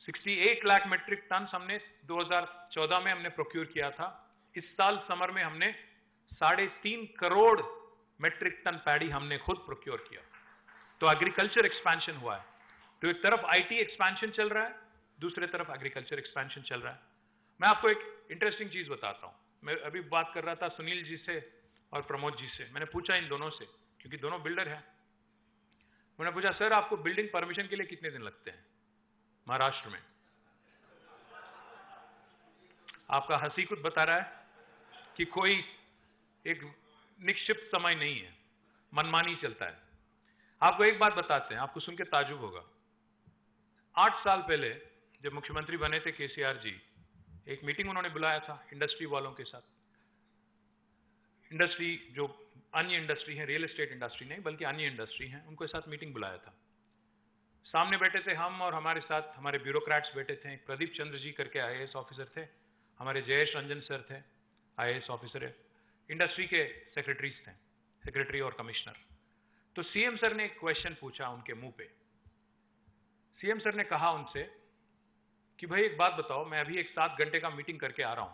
S1: 68 lakh metric ton हमने 2014 में हमने procure किया था। इस साल समर में हमने 3.5 करोड़ मेट्रिक टन पैडी हमने खुद प्रोक्योर किया। तो एग्रीकल्चर एक्सपेंशन हुआ है। तो एक तरफ आईटी एक्सपेंशन चल रहा है, दूसरे तरफ एग्रीकल्चर एक्सपेंशन चल रहा है। मैं आपको एक इंटरेस्टिंग चीज बताता हूं। मैं अभी बात कर रहा था सुनील जी से और प्रमोद जी से। मैंने पूछा इन दोनों से, क्योंकि दोनों बिल्डर हैं। मैंने पूछा, सर आपको बिल्डिंग परमिशन के लिए कितने दिन लगते हैं महाराष्ट्र में? आपका हंसी कुछ बता रहा है कि कोई एक निश्चित समय नहीं है, मनमानी चलता है। आपको एक बात बताते हैं, आपको सुन के ताजुब होगा। 8 साल पहले जब मुख्यमंत्री बने थे केसीआर जी, एक मीटिंग उन्होंने बुलाया था इंडस्ट्री वालों के साथ। इंडस्ट्री जो अन्य इंडस्ट्री है, रियल एस्टेट इंडस्ट्री नहीं बल्कि अन्य इंडस्ट्री हैं, उनके साथ मीटिंग बुलाया था। सामने बैठे थे हम और हमारे साथ हमारे ब्यूरोक्रेट्स बैठे थे। प्रदीप चंद्र जी करके आईएएस ऑफिसर थे, हमारे जयेश रंजन सर थे, IAS ऑफिसर है, इंडस्ट्री के सेक्रेटरीज थे, सेक्रेटरी और कमिश्नर। तो सीएम सर ने एक क्वेश्चन पूछा उनके मुंह पे। सीएम सर ने कहा उनसे कि भाई एक बात बताओ, मैं अभी एक 7 घंटे का मीटिंग करके आ रहा हूं।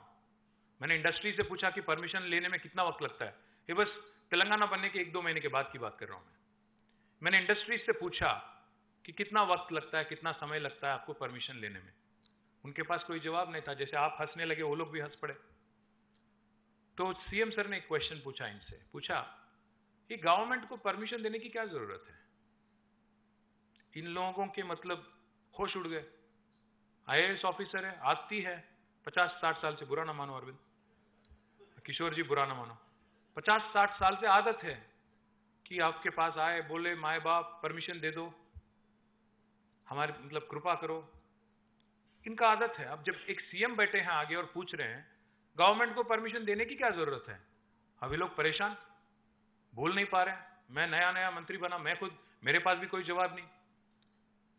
S1: मैंने इंडस्ट्री से पूछा कि परमिशन लेने में कितना वक्त लगता है, ये बस तेलंगाना बनने के 1-2 महीने के बाद की बात कर रहा हूं मैंने इंडस्ट्री से पूछा कि कितना वक्त लगता है, कितना समय लगता है आपको परमिशन लेने में। उनके पास कोई जवाब नहीं था। जैसे आप हंसने लगे वो लोग भी हंस पड़े। तो सीएम सर ने एक क्वेश्चन पूछा इनसे, पूछा कि गवर्नमेंट को परमिशन देने की क्या जरूरत है? इन लोगों के मतलब होश उड़ गए। IAS ऑफिसर है, आती है 50-60 साल से, बुरा ना मानो अरविंद, किशोर जी बुरा ना मानो, 50-60 साल से आदत है कि आपके पास आए, बोले माए बाप परमिशन दे दो, हमारे मतलब कृपा करो, इनका आदत है। अब जब एक सीएम बैठे हैं आगे और पूछ रहे हैं गवर्नमेंट को परमिशन देने की क्या जरूरत है, अब ये लोग परेशान, बोल नहीं पा रहे हैं। मैं नया नया मंत्री बना, मैं खुद, मेरे पास भी कोई जवाब नहीं।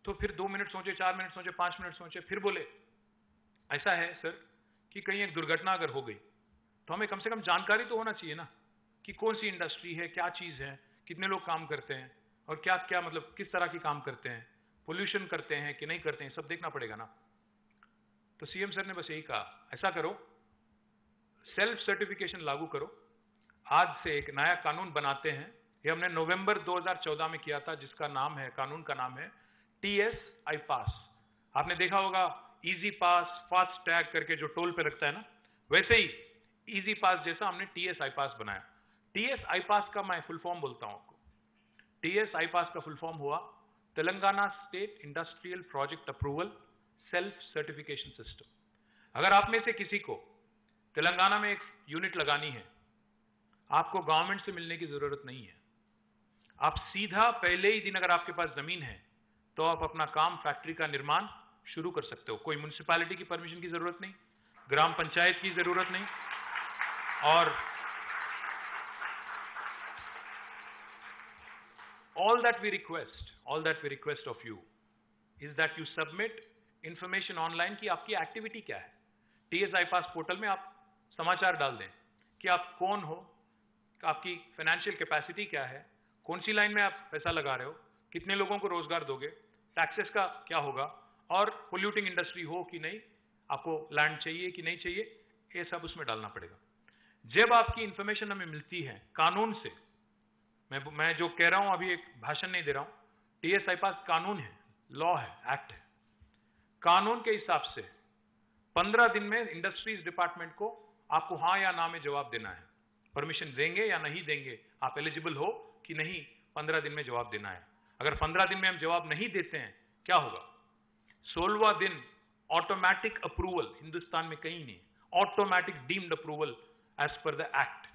S1: तो फिर 2 मिनट सोचे, 4 मिनट सोचे, 5 मिनट सोचे, फिर बोले ऐसा है सर कि कहीं एक दुर्घटना अगर हो गई तो हमें कम से कम जानकारी तो होना चाहिए ना कि कौन सी इंडस्ट्री है, क्या चीज है, कितने लोग काम करते हैं और क्या क्या मतलब किस तरह की काम करते हैं, पोल्यूशन करते हैं कि नहीं करते हैं, सब देखना पड़ेगा ना। तो सीएम सर ने बस यही कहा, ऐसा करो, सेल्फ सर्टिफिकेशन लागू करो, आज से एक नया कानून बनाते हैं। ये हमने नवंबर 2014 में किया था, जिसका नाम है, कानून का नाम है TS iPass। आपने देखा होगा इजी पास, फास्ट टैग करके जो टोल पे रखता है ना, वैसे ही इजी पास जैसा हमने TS iPass बनाया। TS iPass का मैं फुल फॉर्म बोलता हूं आपको। TS iPass का फुल फॉर्म हुआ Telangana state industrial project approval self certification system. अगर आप में से किसी को तेलंगाना में एक यूनिट लगानी है, आपको गवर्नमेंट से मिलने की जरूरत नहीं है। आप सीधा पहले ही दिन, अगर आपके पास जमीन है तो आप अपना काम, फैक्ट्री का निर्माण शुरू कर सकते हो। कोई म्युनिसिपैलिटी की परमिशन की जरूरत नहीं, ग्राम पंचायत की जरूरत नहीं। और all that we request of you is that you submit information online कि आपकी एक्टिविटी क्या है। TS iPass पोर्टल में आप समाचार डाल दें कि आप कौन हो, आपकी फाइनेंशियल कैपेसिटी क्या है, कौन सी लाइन में आप पैसा लगा रहे हो, कितने लोगों को रोजगार दोगे, टैक्सेस का क्या होगा, और पोल्यूटिंग इंडस्ट्री हो कि नहीं, आपको लैंड चाहिए कि नहीं चाहिए, ये सब उसमें डालना पड़ेगा। जब आपकी इंफॉर्मेशन हमें मिलती है कानून से, मैं जो कह रहा हूं अभी एक भाषण नहीं दे रहा हूं, TS iPass कानून है, लॉ है, एक्ट है। कानून के हिसाब से 15 दिन में इंडस्ट्रीज डिपार्टमेंट को आपको हां या ना में जवाब देना है। परमिशन देंगे या नहीं देंगे, आप एलिजिबल हो कि नहीं, 15 दिन में जवाब देना है। अगर 15 दिन में हम जवाब नहीं देते हैं, क्या होगा? 16वां दिन ऑटोमेटिक अप्रूवल, हिंदुस्तान में कहीं नहीं, automatic deemed approval as per the act.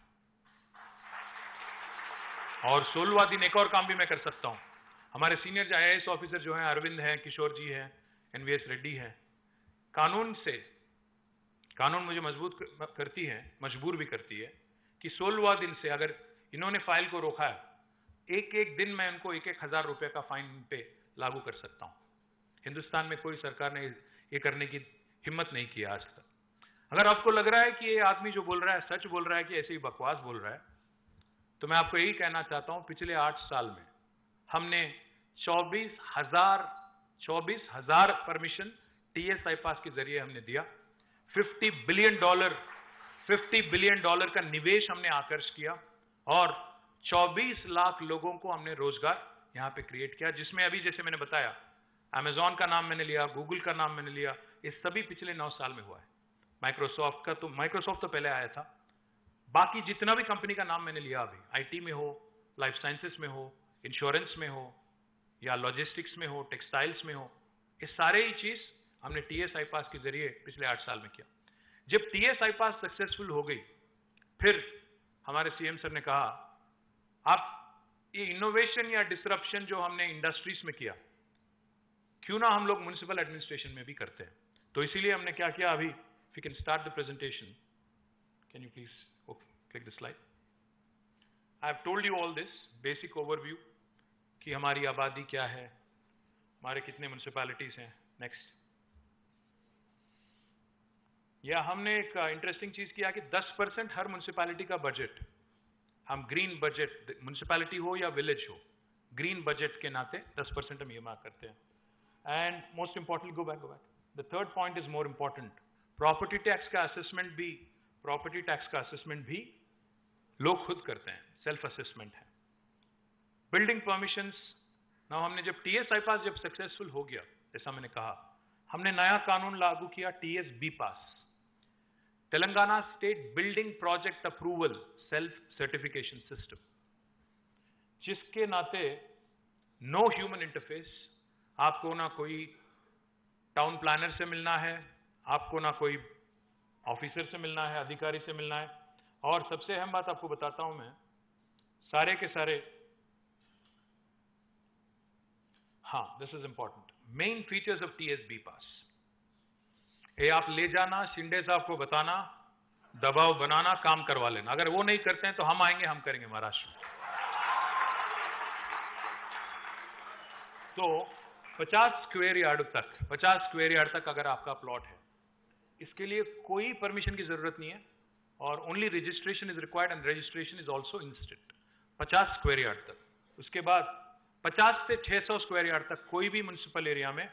S1: और 16वां दिन एक और काम भी मैं कर सकता हूं। हमारे सीनियर IAS ऑफिसर जो हैं, अरविंद हैं, किशोर जी हैं, NVS रेड्डी हैं, कानून मुझे मजबूर भी करती है कि 16वां दिन से अगर इन्होंने फाइल को रोका है, एक दिन मैं इनको 1,000 रुपए का फाइन पे लागू कर सकता हूं। हिंदुस्तान में कोई सरकार ने ये करने की हिम्मत नहीं की आज तक। अगर आपको लग रहा है कि ये आदमी जो बोल रहा है सच बोल रहा है कि ऐसे ही बकवास बोल रहा है, तो मैं आपको यही कहना चाहता हूं, पिछले 8 साल में हमने 24,000 परमिशन TS iPass के जरिए हमने दिया। $50 बिलियन का निवेश हमने आकर्ष किया और 24 लाख लोगों को हमने रोजगार यहां पे क्रिएट किया, जिसमें अभी जैसे मैंने बताया Amazon का नाम मैंने लिया, गूगल का नाम मैंने लिया, ये सभी पिछले 9 साल में हुआ है। माइक्रोसॉफ्ट तो पहले आया था। बाकी जितना भी कंपनी का नाम मैंने लिया, अभी IT में हो, लाइफ साइंसेस में हो, इंश्योरेंस में हो, या लॉजिस्टिक्स में हो, टेक्सटाइल्स में हो, ये सारे ही चीज हमने TS iPass के जरिए पिछले 8 साल में किया। जब TS iPass सक्सेसफुल हो गई, फिर हमारे CM सर ने कहा, आप ये इनोवेशन या डिसरप्शन जो हमने इंडस्ट्रीज में किया, क्यों ना हम लोग म्युनिसिपल एडमिनिस्ट्रेशन में भी करते हैं। तो इसीलिए हमने क्या किया, अभी if you can start the presentation, can you please click the slide? I have told you all this basic overview कि हमारी आबादी क्या है, हमारे कितने म्युनिसिपैलिटीज हैं। नेक्स्ट। या हमने एक इंटरेस्टिंग चीज किया कि 10% हर म्युनिसिपैलिटी का बजट, हम ग्रीन बजट, म्युनिसिपैलिटी हो या विलेज हो, ग्रीन बजट के नाते 10% हम ईयरमार्क करते हैं. And most importantly, go back, the third point is more important, property tax का असेसमेंट भी लोग खुद करते हैं, सेल्फ असेसमेंट है. बिल्डिंग परमिशंस, ना हमने जब टीएस आई पास जब सक्सेसफुल हो गया, जैसा मैंने कहा, हमने नया कानून लागू किया, TS B pass, Telangana state building project approval self certification system, जिसके नाते नो ह्यूमन इंटरफेस, आपको ना कोई टाउन प्लानर से मिलना है, आपको ना कोई ऑफिसर से मिलना है, अधिकारी से मिलना है. और सबसे अहम बात आपको बताता हूं मैं, सारे के सारे, हाँ, this is important, main features of TSB pass, ये आप ले जाना, शिंदे साहब को बताना, दबाव बनाना, काम करवा लेना. अगर वो नहीं करते हैं तो हम आएंगे, हम करेंगे महाराष्ट्र में. तो 50 स्क्वायर यार्ड तक अगर आपका प्लॉट है, इसके लिए कोई परमिशन की जरूरत नहीं है, और only registration is required, and registration is also instant. 50 square yard तक. उसके बाद 50 से 600 स्क्वायर यार्ड तक कोई भी म्युनिसिपल एरिया में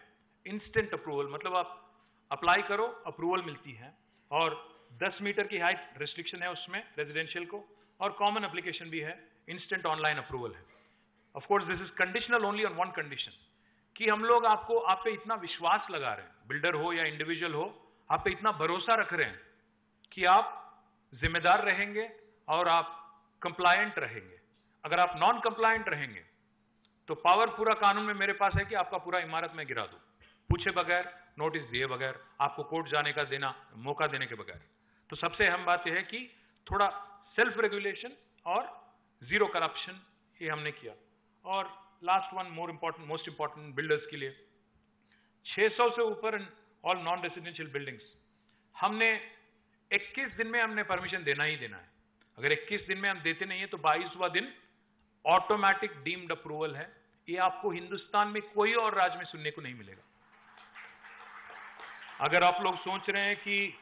S1: इंस्टेंट अप्रूवल, मतलब आप अप्लाई करो, अप्रूवल मिलती है. और 10 मीटर की हाइट रिस्ट्रिक्शन है उसमें रेजिडेंशियल को, और कॉमन एप्लीकेशन भी है, इंस्टेंट ऑनलाइन अप्रूवल है. Of course this is conditional only on one condition, कि हम लोग आप पे इतना विश्वास लगा रहे हैं, बिल्डर हो या इंडिविजुअल हो, आप पे इतना भरोसा रख रहे हैं कि आप जिम्मेदार रहेंगे और आप कंप्लायंट रहेंगे. अगर आप नॉन कंप्लायंट रहेंगे तो पावर पूरा कानून में मेरे पास है कि आपका पूरा इमारत में गिरा दूं, पूछे बगैर, नोटिस दिए बगैर, आपको कोर्ट जाने का मौका देने के बगैर. तो सबसे अहम बात यह है कि थोड़ा सेल्फ रेगुलेशन और जीरो करप्शन, ये हमने किया. और last one, most important builders के लिए, 600 से ऊपर ऑल नॉन रेसिडेंशियल बिल्डिंग्स, हमने 21 दिन में हमने परमिशन देना ही देना है. अगर 21 दिन में हम देते नहीं है तो 22वां दिन ऑटोमेटिक डीम्ड अप्रूवल है. ये आपको हिंदुस्तान में कोई और राज्य में सुनने को नहीं मिलेगा. अगर आप लोग सोच रहे हैं कि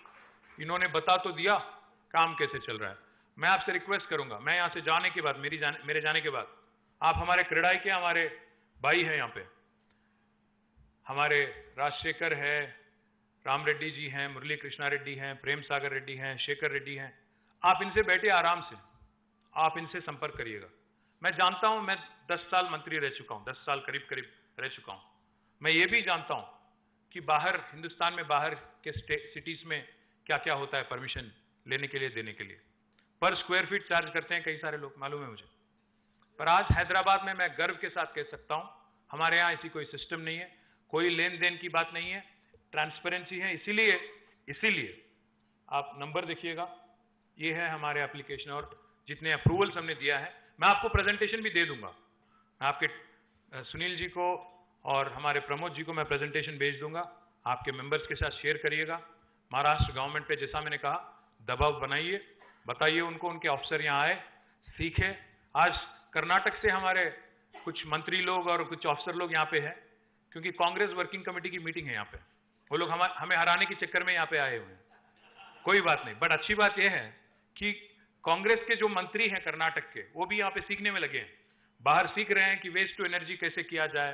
S1: इन्होंने बता तो दिया, काम कैसे चल रहा है, मैं आपसे रिक्वेस्ट करूंगा, मैं यहां से जाने के बाद, मेरे जाने के बाद, आप हमारे क्रेडाई के हमारे भाई हैं, यहां पे हमारे राजशेखर है, राम रेड्डी जी हैं, मुरली कृष्णा रेड्डी हैं, प्रेम सागर रेड्डी हैं, शेखर रेड्डी हैं, आप इनसे बैठे आराम से, आप इनसे संपर्क करिएगा. मैं जानता हूं, मैं 10 साल मंत्री रह चुका हूं, 10 साल करीब रह चुका हूं. मैं ये भी जानता हूं कि बाहर, हिंदुस्तान में बाहर के सिटीज में क्या क्या होता है परमिशन लेने के लिए, देने के लिए. पर स्क्वायर फीट चार्ज करते हैं कई सारे लोग, मालूम है मुझे. पर आज हैदराबाद में मैं गर्व के साथ कह सकता हूं, हमारे यहां ऐसी कोई सिस्टम नहीं है, कोई लेन देन की बात नहीं है, ट्रांसपेरेंसी है. इसीलिए आप नंबर देखिएगा, ये है हमारे एप्लीकेशन, और जितने अप्रूवल्स हमने दिया है, मैं आपको प्रेजेंटेशन भी दे दूंगा. मैं आपके सुनील जी को और हमारे प्रमोद जी को मैं प्रेजेंटेशन भेज दूंगा, आपके मेंबर्स के साथ शेयर करिएगा. महाराष्ट्र गवर्नमेंट पे, जैसा मैंने कहा, दबाव बनाइए, बताइए उनको, उनके अफसर यहाँ आए, सीखे. आज कर्नाटक से हमारे कुछ मंत्री लोग और कुछ अफसर लोग यहाँ पे हैं, क्योंकि कांग्रेस वर्किंग कमेटी की मीटिंग है यहाँ पे. वो लोग हमें हराने के चक्कर में यहाँ पे आए हुए हैं. कोई बात नहीं, बट अच्छी बात यह है कि कांग्रेस के जो मंत्री हैं कर्नाटक के, वो भी यहाँ पे सीखने में लगे हैं. बाहर सीख रहे हैं कि वेस्ट टू एनर्जी कैसे किया जाए,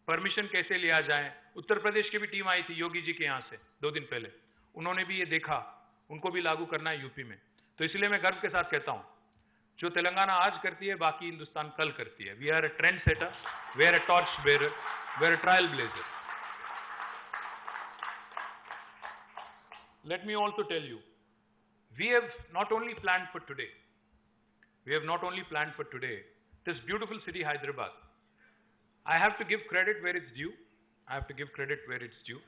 S1: परमिशन कैसे लिया जाए. उत्तर प्रदेश की भी टीम आई थी योगी जी के यहाँ से 2 दिन पहले, उन्होंने भी ये देखा, उनको भी लागू करना है यूपी में. तो इसलिए मैं गर्व के साथ कहता हूं, जो तेलंगाना आज करती है, बाकी हिंदुस्तान कल करती है. We are a trendsetter, we are a torchbearer, we are a trailblazer. Let me also tell you, we have not only planned for today, this beautiful city Hyderabad. I have to give credit where it's due.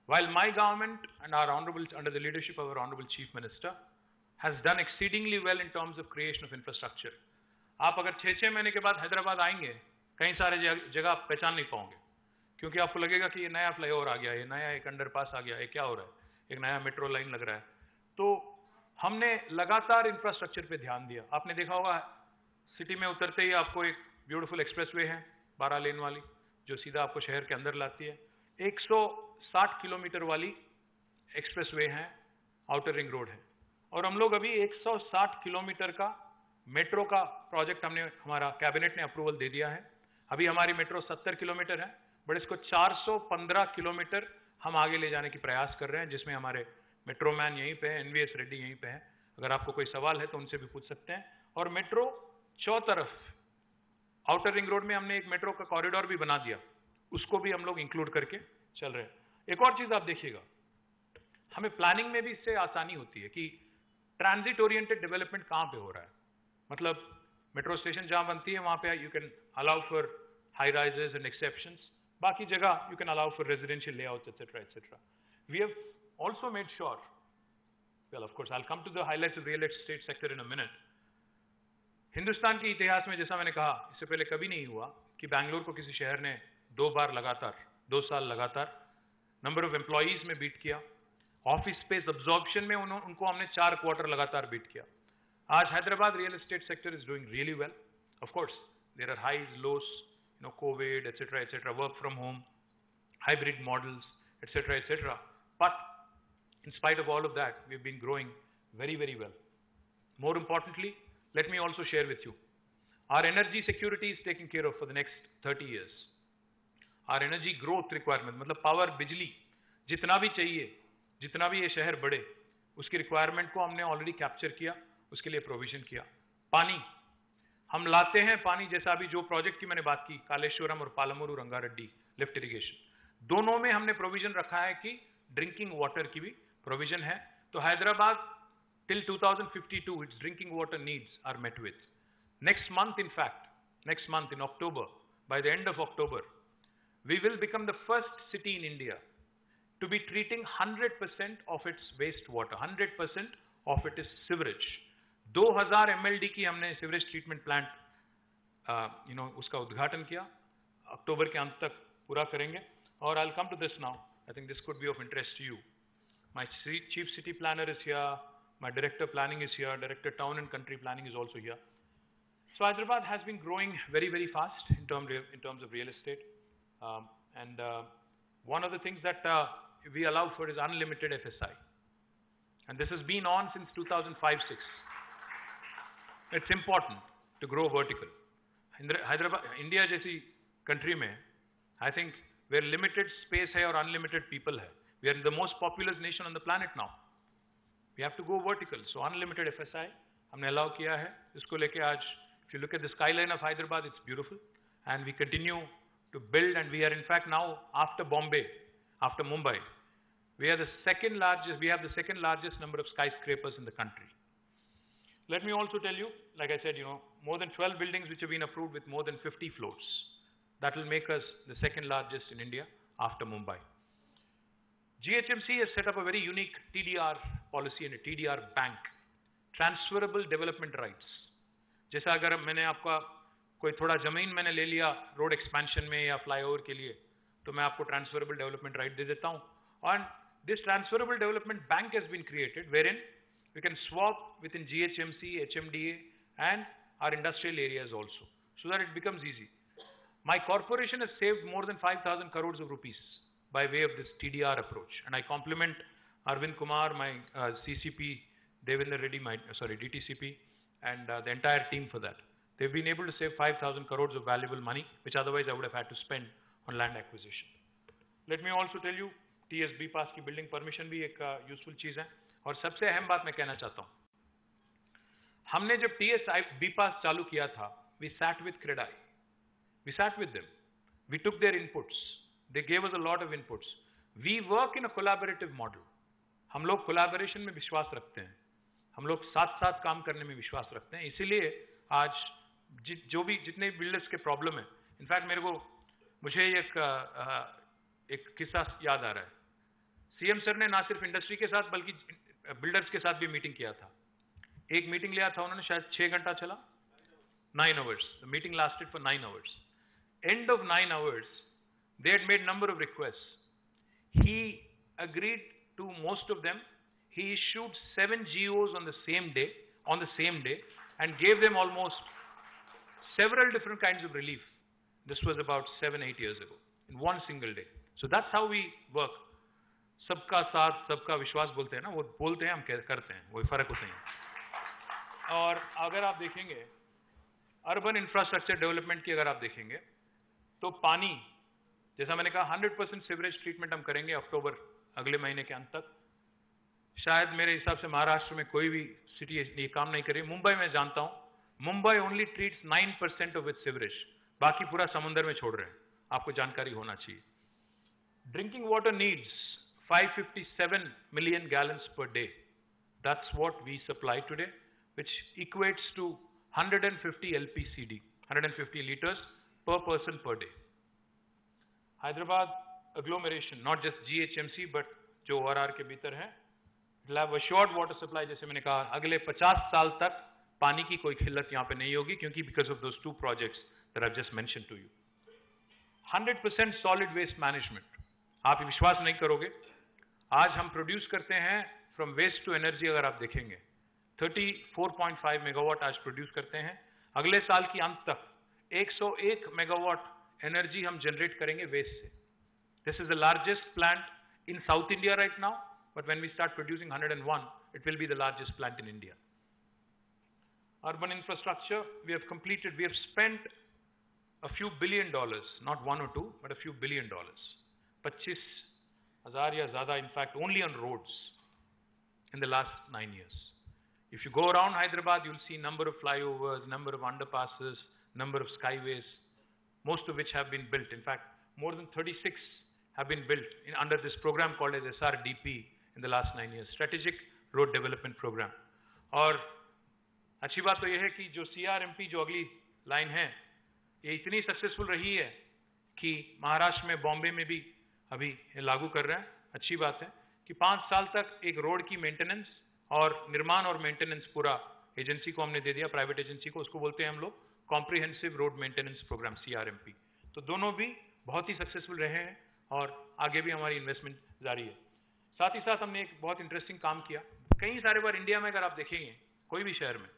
S1: While my government and our honorable, under the leadership of our honorable Chief Minister, has done exceedingly well in terms of creation of infrastructure. आप अगर 6 महीने के बाद हैदराबाद आएंगे, कई सारे जगह आप पहचान नहीं पाओगे, क्योंकि आपको लगेगा कि ये नया फ्लाईओवर आ गया, ये नया एक अंडरपास आ गया, ये क्या हो रहा है, एक नया मेट्रो लाइन लग रहा है. तो हमने लगातार इंफ्रास्ट्रक्चर पे ध्यान दिया. आपने देखा होगा, सिटी में उतरते ही आपको एक ब्यूटीफुल एक्सप्रेसवे है, 12 लेन वाली, जो सीधा आपको शहर के अंदर लाती है. 160 किलोमीटर वाली एक्सप्रेसवे है आउटर रिंग रोड है, और हम लोग अभी 160 किलोमीटर का मेट्रो का प्रोजेक्ट हमारा कैबिनेट ने अप्रूवल दे दिया है। अभी हमारी मेट्रो 70 किलोमीटर है, बट इसको 415 किलोमीटर हम आगे ले जाने की प्रयास कर रहे हैं, जिसमें हमारे मेट्रो मैन यहीं पे है, एनवीएस रेड्डी यहीं पे है। अगर आपको कोई सवाल है तो उनसे भी पूछ सकते हैं। और मेट्रो चौतरफ आउटर रिंग रोड में हमने एक मेट्रो का कॉरिडोर भी बना दिया, उसको भी हम लोग इंक्लूड करके चल रहे हैं। एक और चीज आप देखिएगा, हमें प्लानिंग में भी इससे आसानी होती है कि ट्रांजिट ओरिएंटेड डेवलपमेंट कहां पे हो रहा है। मतलब मेट्रो स्टेशन जहां बनती है वहां पे you can allow for high rises and exceptions, बाकी जगह you can allow for residential layouts etcetera etcetera. We have also made sure, well of course I will come to the highlights of real estate sector in a minute. Hindustan के इतिहास में, जैसा मैंने कहा, इससे पहले कभी नहीं हुआ कि बैंगलोर को किसी शहर ने 2 साल लगातार नंबर ऑफ एम्प्लॉइज में बीट किया। ऑफिस स्पेस अब्जॉर्प्शन में उनको हमने 4 क्वार्टर लगातार बीट किया। आज Hyderabad real estate sector is doing really well. Of course there are highs lows, Covid etcetera etcetera, work from home, hybrid models, etc., etc. But in spite of all of that, we've been growing very, very well. More importantly, let me also share with you, our energy security is taken care of for the next 30 years. Our energy growth requirement, मतलब power, बिजली जितना भी चाहिए, जितना भी ये शहर बढ़े, उसकी रिक्वायरमेंट को हमने ऑलरेडी कैप्चर किया, उसके लिए प्रोविजन किया। पानी हम लाते हैं, पानी जैसा अभी जो प्रोजेक्ट की मैंने बात की, कालेश्वरम और पालमूरू रंगारेड्डी लिफ्ट इरिगेशन, दोनों में हमने प्रोविजन रखा है कि ड्रिंकिंग वाटर की भी प्रोविजन है। तो Hyderabad till 2052 its drinking water needs are met with. Next month, in fact, next month in October, by the end of October, we will become the first city in India to be treating 100% of its wastewater. 100% of it is sewerage. 2000 MLD की हमने sewerage treatment plant उसका उद्घाटन किया, अक्टूबर के अंत तक पूरा करेंगे। और I'll come to this now. I think this could be of interest to you. My chief city planner is here. My director planning is here. Director town and country planning is also here. So Hyderabad has been growing very, very fast in terms of real estate. One of the things that we allow for is unlimited FSI. And this has been on since 2005-06. It's important to grow vertical. Hyderabad, India जैसी country में, I think where limited space है और unlimited people है, we are the most populous nation on the planet now. We have to go vertical. So unlimited FSI हमने allow किया है। इसको लेके आज, if you look at the skyline of Hyderabad, it's beautiful, and we continue to build, and we are in fact now, after Bombay, after Mumbai, we have the second largest number of skyscrapers in the country. Let me also tell you, like I said, more than 12 buildings which have been approved with more than 50 floors. That will make us the second largest in India after Mumbai. GHMC has set up a very unique TDR policy and a TDR bank, transferable development rights. जैसा अगर मैंने आपका कोई थोड़ा जमीन मैंने ले लिया रोड एक्सपेंशन में या फ्लाईओवर के लिए, तो मैं आपको ट्रांसफरेबल डेवलपमेंट राइट दे देता हूं। और this transferable development bank has been created wherein we can swap within GHMC, HMDA and our industrial areas also, so that it becomes easy. My corporation has saved more than 5,000 crores of rupees by way of this TDR approach, and I compliment Arvind Kumar, my CCP, Devendra Reddy, my DTCP, and the entire team for that. They've been able to save 5,000 crores of valuable money, which otherwise I would have had to spend on land acquisition. Let me also tell you, TS BPAS की building permission भी एक useful चीज है। और सबसे अहम बात मैं कहना चाहता हूँ, हमने जब TS BPAS चालू किया था, we sat with CREDAI, we sat with them, we took their inputs, they gave us a lot of inputs. We work in a collaborative model. हम लोग collaboration में विश्वास रखते हैं, हम लोग साथ साथ काम करने में विश्वास रखते हैं। इसीलिए आज जितने बिल्डर्स के प्रॉब्लम है, इनफैक्ट मुझे एक किस्सा याद आ रहा है। सीएम सर ने ना सिर्फ इंडस्ट्री के साथ बल्कि बिल्डर्स के साथ भी मीटिंग किया था। एक मीटिंग लिया था उन्होंने, शायद 6 घंटा चला, 9 hours. The meeting lasted for 9 hours. End of 9 hours, they had made number of requests. He agreed to most of them. He issued 7 GOs on the same day, and gave them almost several different kinds of relief. This was about 7-8 years ago, in one single day. So that's how we work. सबका साथ सबका विश्वास बोलते हैं ना, वो बोलते हैं, हम करते हैं, वही फर्क होते हैं। और अगर आप देखेंगे अर्बन इंफ्रास्ट्रक्चर डेवलपमेंट की, अगर आप देखेंगे तो पानी, जैसा मैंने कहा 100% सीवरेज ट्रीटमेंट हम करेंगे अक्टूबर अगले महीने के अंत तक। शायद मेरे हिसाब से महाराष्ट्र में कोई भी सिटी ये काम नहीं करी। मुंबई में जानता हूं, Mumbai only treats 9% of its sewerage, बाकी पूरा समुद्र में छोड़ रहे हैं, आपको जानकारी होना चाहिए। Drinking water needs 557 million gallons per day. That's what we supply today, which equates to 150 LPCD, 150 liters per person per day. Hyderabad agglomeration, not just GHMC, but जो ORR के भीतर है, will have assured water supply, जैसे मैंने कहा, अगले 50 साल तक पानी की कोई किल्लत यहाँ पे नहीं होगी, क्योंकि because of those two projects that I've just mentioned to you. 100% solid waste management. आप विश्वास नहीं करोगे, आज हम प्रोड्यूस करते हैं फ्रॉम वेस्ट टू एनर्जी, अगर आप देखेंगे 34.5 मेगावाट आज प्रोड्यूस करते हैं। अगले साल की अंत तक 101 मेगावाट एनर्जी हम जनरेट करेंगे वेस्ट से। This is the largest plant in South India right now, but when we start producing 101, it will be the largest plant in India. Urban infrastructure, we have completed, we have spent a few billion dollars, not one or two, but a few billion dollars, 25,000 या ज़्यादा, in fact, only on roads in the last 9 years. If you go around Hyderabad, you'll see number of flyovers, number of underpasses, number of skyways, most of which have been built. In fact, more than 36 have been built under this program called as SRDP in the last 9 years, Strategic Road Development Program. और अच्छी बात तो यह है कि जो CRMP जो अगली लाइन है, ये इतनी सक्सेसफुल रही है कि महाराष्ट्र में, बॉम्बे में भी अभी लागू कर रहे हैं। अच्छी बात है कि 5 साल तक एक रोड की मेंटेनेंस और निर्माण और मेंटेनेंस पूरा एजेंसी को हमने दे दिया, प्राइवेट एजेंसी को, उसको बोलते हैं हम लोग comprehensive road maintenance programme, CRMP। तो दोनों भी बहुत ही सक्सेसफुल रहे हैं और आगे भी हमारी इन्वेस्टमेंट जारी है। साथ ही साथ हमने एक बहुत इंटरेस्टिंग काम किया। कई सारे बार इंडिया में अगर आप देखेंगे, कोई भी शहर में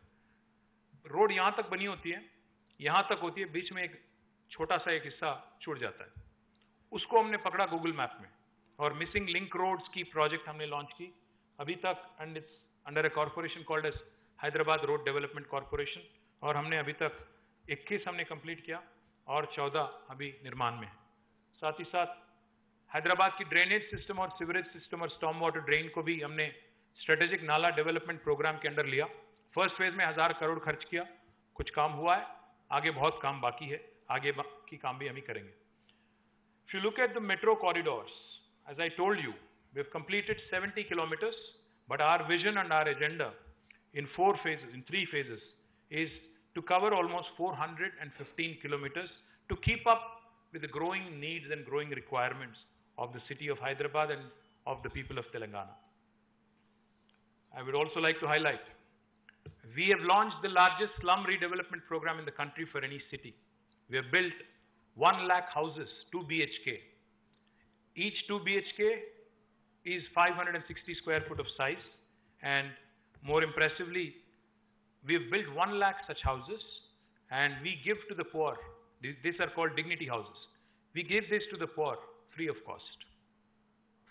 S1: रोड यहां तक बनी होती है, यहां तक होती है, बीच में एक छोटा सा एक हिस्सा छूट जाता है, उसको हमने पकड़ा गूगल मैप में, और मिसिंग लिंक रोड्स की प्रोजेक्ट हमने लॉन्च की अभी तक, and it's under a corporation called as Hyderabad road development corporation, और हमने अभी तक 21 हमने कंप्लीट किया और 14 अभी निर्माण में है। साथ ही साथ हैदराबाद की ड्रेनेज सिस्टम और सीवरेज सिस्टम और स्टॉर्म वाटर ड्रेन को भी हमने स्ट्रेटेजिक नाला डेवलपमेंट प्रोग्राम के अंडर लिया। फर्स्ट फेज में 1000 करोड़ खर्च किया, कुछ काम हुआ है, आगे बहुत काम बाकी है, आगे की काम भी हम ही करेंगे। If you look at the metro corridors, as I told you, we have completed 70 kilometers, but our vision and our agenda in 4 phases, in 3 phases, is to cover almost 415 kilometers to keep up with the growing needs and growing requirements of the city of Hyderabad and of the people of Telangana. I would also like to highlight, we have launched the largest slum redevelopment program in the country for any city. We have built 1 lakh houses, 2 BHK. Each 2 BHK is 560 square foot of size, and more impressively, we have built 1 lakh such houses, and we give to the poor. These are called dignity houses. We give this to the poor free of cost.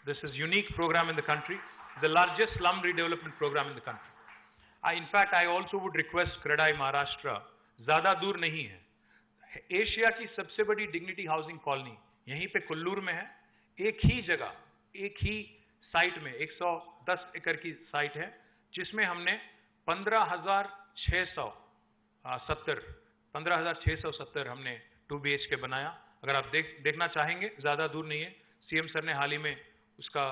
S1: This is a unique program in the country, the largest slum redevelopment program in the country. In fact, I also would request Kredai Maharashtra, ज़्यादा दूर नहीं है, Asia की सबसे बड़ी dignity housing colony यहीं पे कुल्लूर में है। एक ही जगह, एक ही साइट में 110 एकड़ की साइट है, जिसमें हमने 15,670 हमने 2 BHK बनाया। अगर आप देखना चाहेंगे, ज़्यादा दूर नहीं है, CM सर ने हाल ही में उसका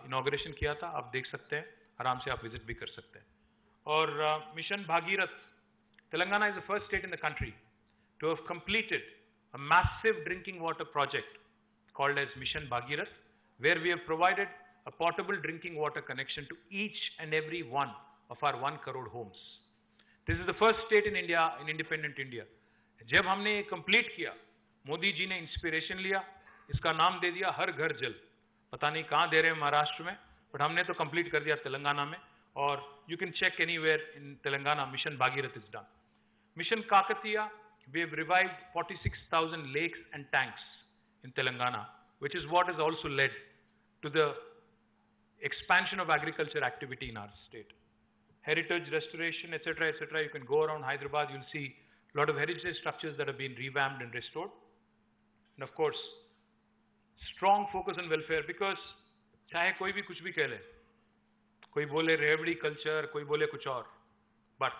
S1: इनॉग्रेशन किया था, आप देख सकते हैं, आराम से आप विजिट भी कर सकते हैं। और mission Bhagirath, Telangana is the first state in the country to have completed a massive drinking water project called as Mission Bhagirath, where we have provided a portable drinking water connection to each and every one of our 1 crore homes. This is the first state in India, in independent India. जब हमने ये complete किया, मोदी जी ने inspiration लिया, इसका नाम दे दिया हर घर जल। पता नहीं कहाँ दे रहे हैं महाराष्ट्र में, but हमने तो complete कर दिया तेलंगाना में, और you can check anywhere in Telangana, Mission Bhagirath is done. Mission Kakatiya, we have revived 46,000 lakes and tanks in Telangana, which is what has also led to the expansion of agriculture activity in our state. Heritage restoration, etc., etc. You can go around Hyderabad, you'll see a lot of heritage structures that have been revamped and restored. And of course, strong focus on welfare, because चाहे कोई भी कुछ भी कह ले, कोई बोले रेवड़ी कल्चर, कोई बोले कुछ और, बट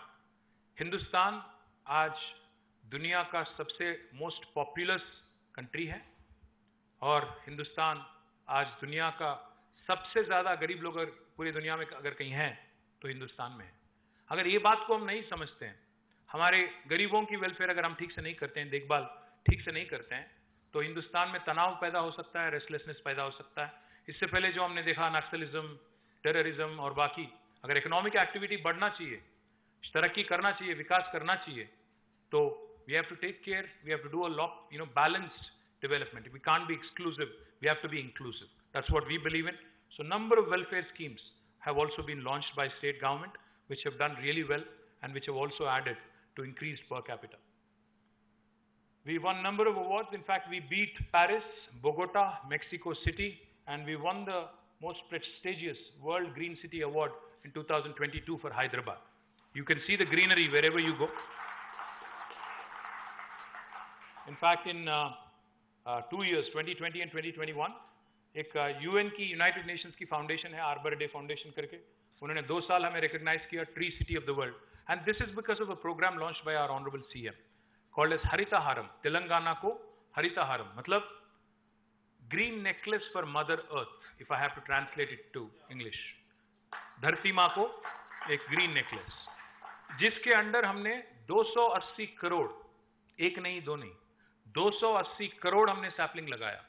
S1: हिंदुस्तान आज दुनिया का सबसे मोस्ट पॉपुलस कंट्री है और हिंदुस्तान आज दुनिया का सबसे ज्यादा गरीब लोग अगर पूरी दुनिया में अगर कहीं हैं तो हिंदुस्तान में है। अगर ये बात को हम नहीं समझते हैं, हमारे गरीबों की वेलफेयर अगर हम ठीक से नहीं करते हैं, देखभाल ठीक से नहीं करते हैं, तो हिंदुस्तान में तनाव पैदा हो सकता है, रेस्टलेसनेस पैदा हो सकता है। इससे पहले जो हमने देखा नक्सलिज्म, टेररिज्म और बाकी, अगर इकोनॉमिक एक्टिविटी बढ़ना चाहिए, तरक्की करना चाहिए, विकास करना चाहिए, तो we have to take care, we have to do a lot, balanced development. We can't be exclusive, we have to be inclusive. That's what we believe in. So number of welfare schemes have also been launched by state government, which have done really well and which have also added to increased per capita. We won number of awards. In fact, we beat Paris, Bogota, Mexico City, and we won the most prestigious World Green City Award in 2022 for Hyderabad. You can see the greenery wherever you go. In fact, in 2 years, 2020 and 2021, एक UN की United Nations की foundation है, Arbor Day Foundation करके, उन्होंने 2 साल हमें recognize किया Tree City of the World, and this is because of a program launched by our Honorable CM called as Harita Haram. Telangana को Harita Haram मतलब green necklace for Mother Earth, if I have to translate it to English. धरती माँ को एक green necklace, जिसके under हमने 280 करोड़, एक नहीं दो नहीं, 280 करोड़ हमने सैपलिंग लगाया,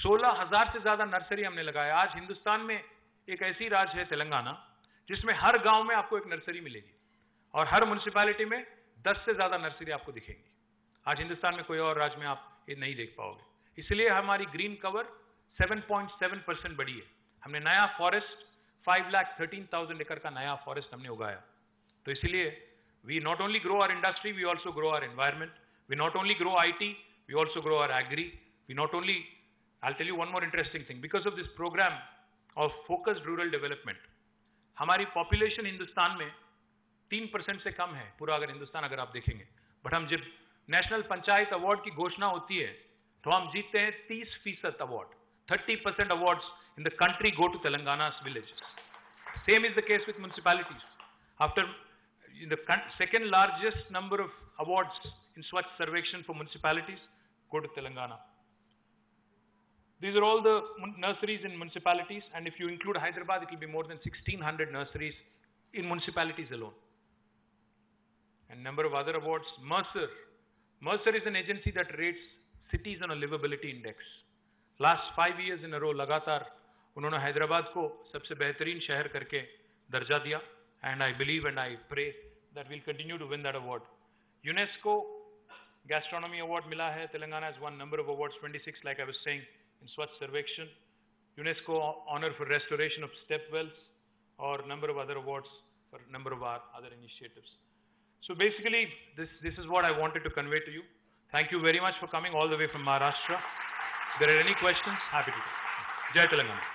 S1: 16,000 से ज्यादा नर्सरी हमने लगाया। आज हिंदुस्तान में एक ऐसी राज्य है तेलंगाना जिसमें हर गांव में आपको एक नर्सरी मिलेगी और हर म्युनिसिपैलिटी में 10 से ज्यादा नर्सरी आपको दिखेंगी। आज हिंदुस्तान में कोई और राज्य में आप ये नहीं देख पाओगे। इसलिए हमारी ग्रीन कवर 7.7% बढ़ी है। हमने नया फॉरेस्ट 5,13,000 एकड़ का नया फॉरेस्ट हमने उगाया। तो इसलिए we not only grow our industry, we also grow our environment. We not only grow IT, we also grow our agri. We not only, I'll tell you one more interesting thing. Because of this program of focused rural development, हमारी population Hindustan में 3% से कम है, पूरा अगर हिंदुस्तान अगर आप देखेंगे। But हम जब नेशनल पंचायत अवार्ड की घोषणा होती है, तो हम जीतते हैं 30% award. 30% awards in the country go to Telangana's villages. Same is the case with municipalities. After the second largest number of awards in Swachh Sarvekshan for municipalities go to Telangana. These are all the nurseries in municipalities, and if you include Hyderabad, it will be more than 1,600 nurseries in municipalities alone. And number of other awards. Mercer is an agency that rates cities on a livability index. Last 5 years in a row, लगातार उन्होंने हैदराबाद को सबसे बेहतरीन शहर करके दर्जा दिया, and I believe and I pray that we'll continue to win that award. UNESCO Gastronomy Award मिला है, Telangana has won number of awards, 26 like I was saying in Swachh Sarvekshan. UNESCO honor for restoration of step wells, or number of other awards for number of our other initiatives. So basically, this is what I wanted to convey to you. Thank you very much for coming all the way from Maharashtra. If there are any questions, happy to. Jai Telangana.